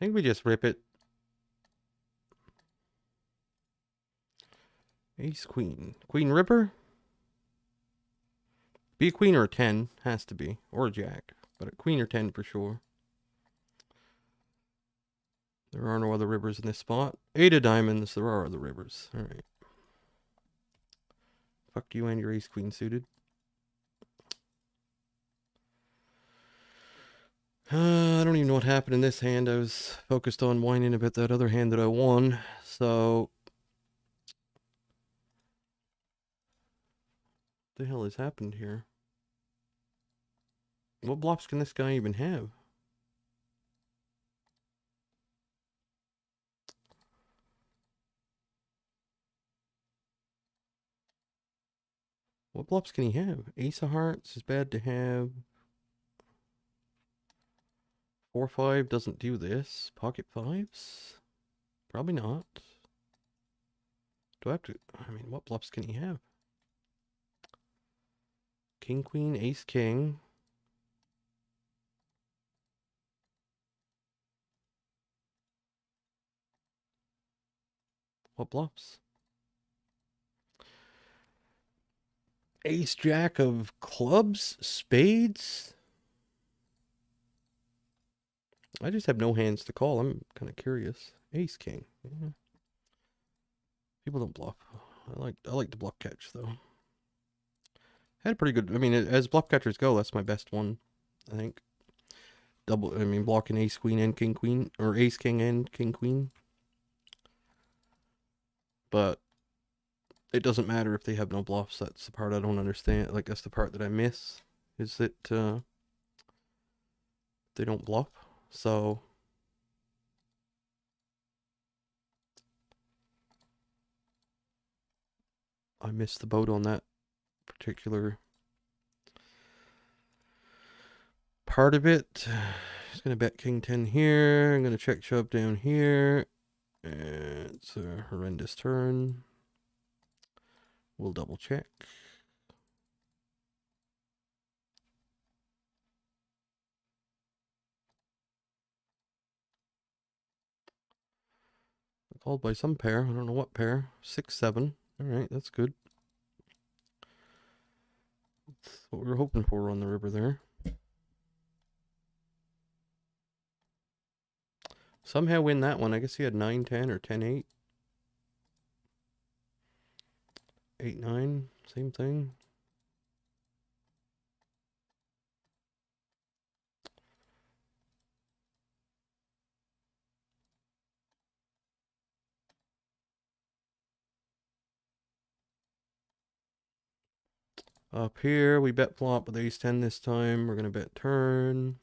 I think we just rip it. Ace queen. Queen ripper? Be a queen or a 10. Has to be. Or a jack. But a queen or 10 for sure. There are no other rivers in this spot. 8 of diamonds. There are other rivers. Alright. Fuck you and your ace queen suited. I don't even know what happened in this hand. I was focused on whining about that other hand that I won. So... What the hell has happened here? What bluffs can this guy even have? What bluffs can he have? Ace of hearts is bad to have. 4-5 doesn't do this. Pocket fives? Probably not. Do I have to... I mean, what bluffs can he have? King, queen, ace, king. What bluffs? Ace, jack of clubs? Spades? I just have no hands to call. I'm kind of curious. Ace, king. Yeah. People don't bluff. I like the bluff catch though. Had a pretty good. I mean, as bluff catchers go, that's my best one. I think. Double. I mean, blocking ace queen and king queen, or ace king and king queen. But it doesn't matter if they have no bluffs. That's the part I don't understand. Like that's the part that I miss. is that they don't bluff. So I missed the boat on that particular part of it. He's going to bet king 10 here. I'm going to check shove down here. And it's a horrendous turn. We'll double check. Called by some pair. I don't know what pair. 6, 7. All right, that's good. That's what we were hoping for on the river there. Somehow win that one. I guess he had 9, 10 or 10, 8. 8, 9. Same thing. Up here, we bet flop with ace 10 this time. We're going to bet turn.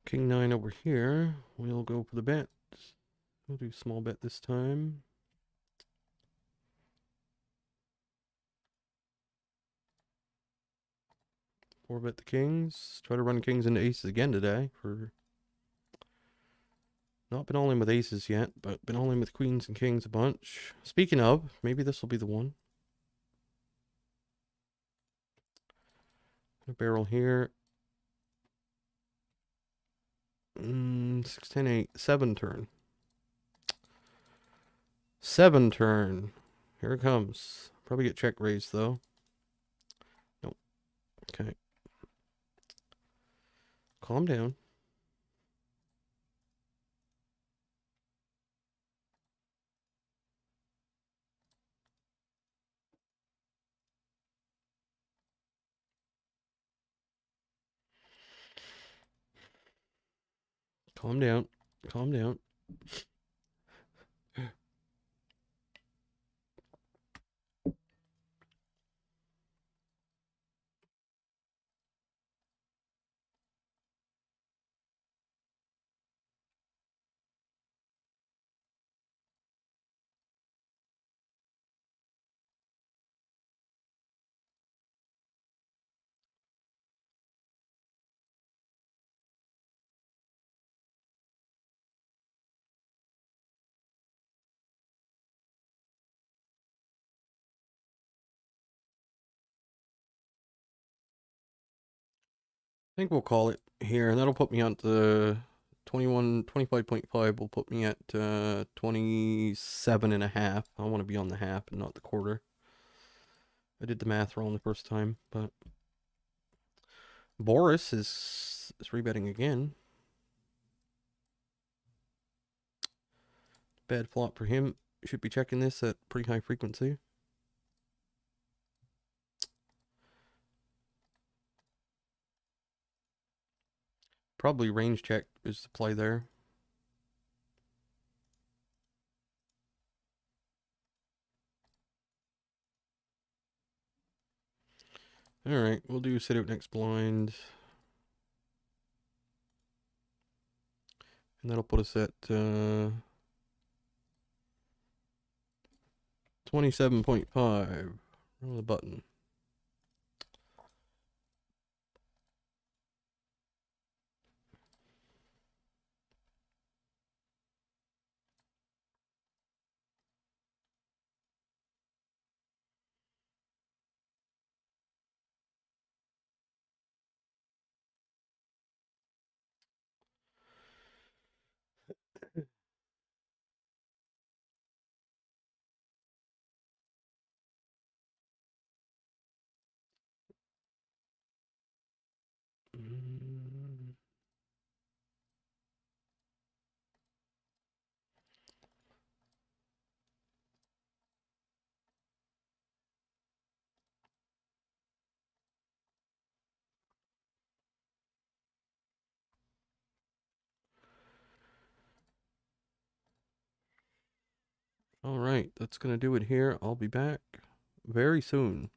King 9 over here. We'll go for the bet. We'll do small bet this time. Four bet the kings. Try to run kings into aces again today. For not been all in with aces yet, but been all in with queens and kings a bunch. Speaking of, maybe this will be the one. A barrel here. 6, 10, 8. 7 turn. 7 turn. Here it comes. Probably get check raised though. Nope. Okay. Calm down. Calm down. Calm down. I think we'll call it here. That'll put me on the 25.5 will put me at 27 and a half. I want to be on the half and not the quarter. I did the math wrong the first time, but Boris is rebetting again. Bad flop for him. Should be checking this at pretty high frequency. Probably range check is the play there. Alright, we'll do sit out next blind. And that'll put us at 27.5. Roll the button. All right, that's going to do it here. I'll be back very soon.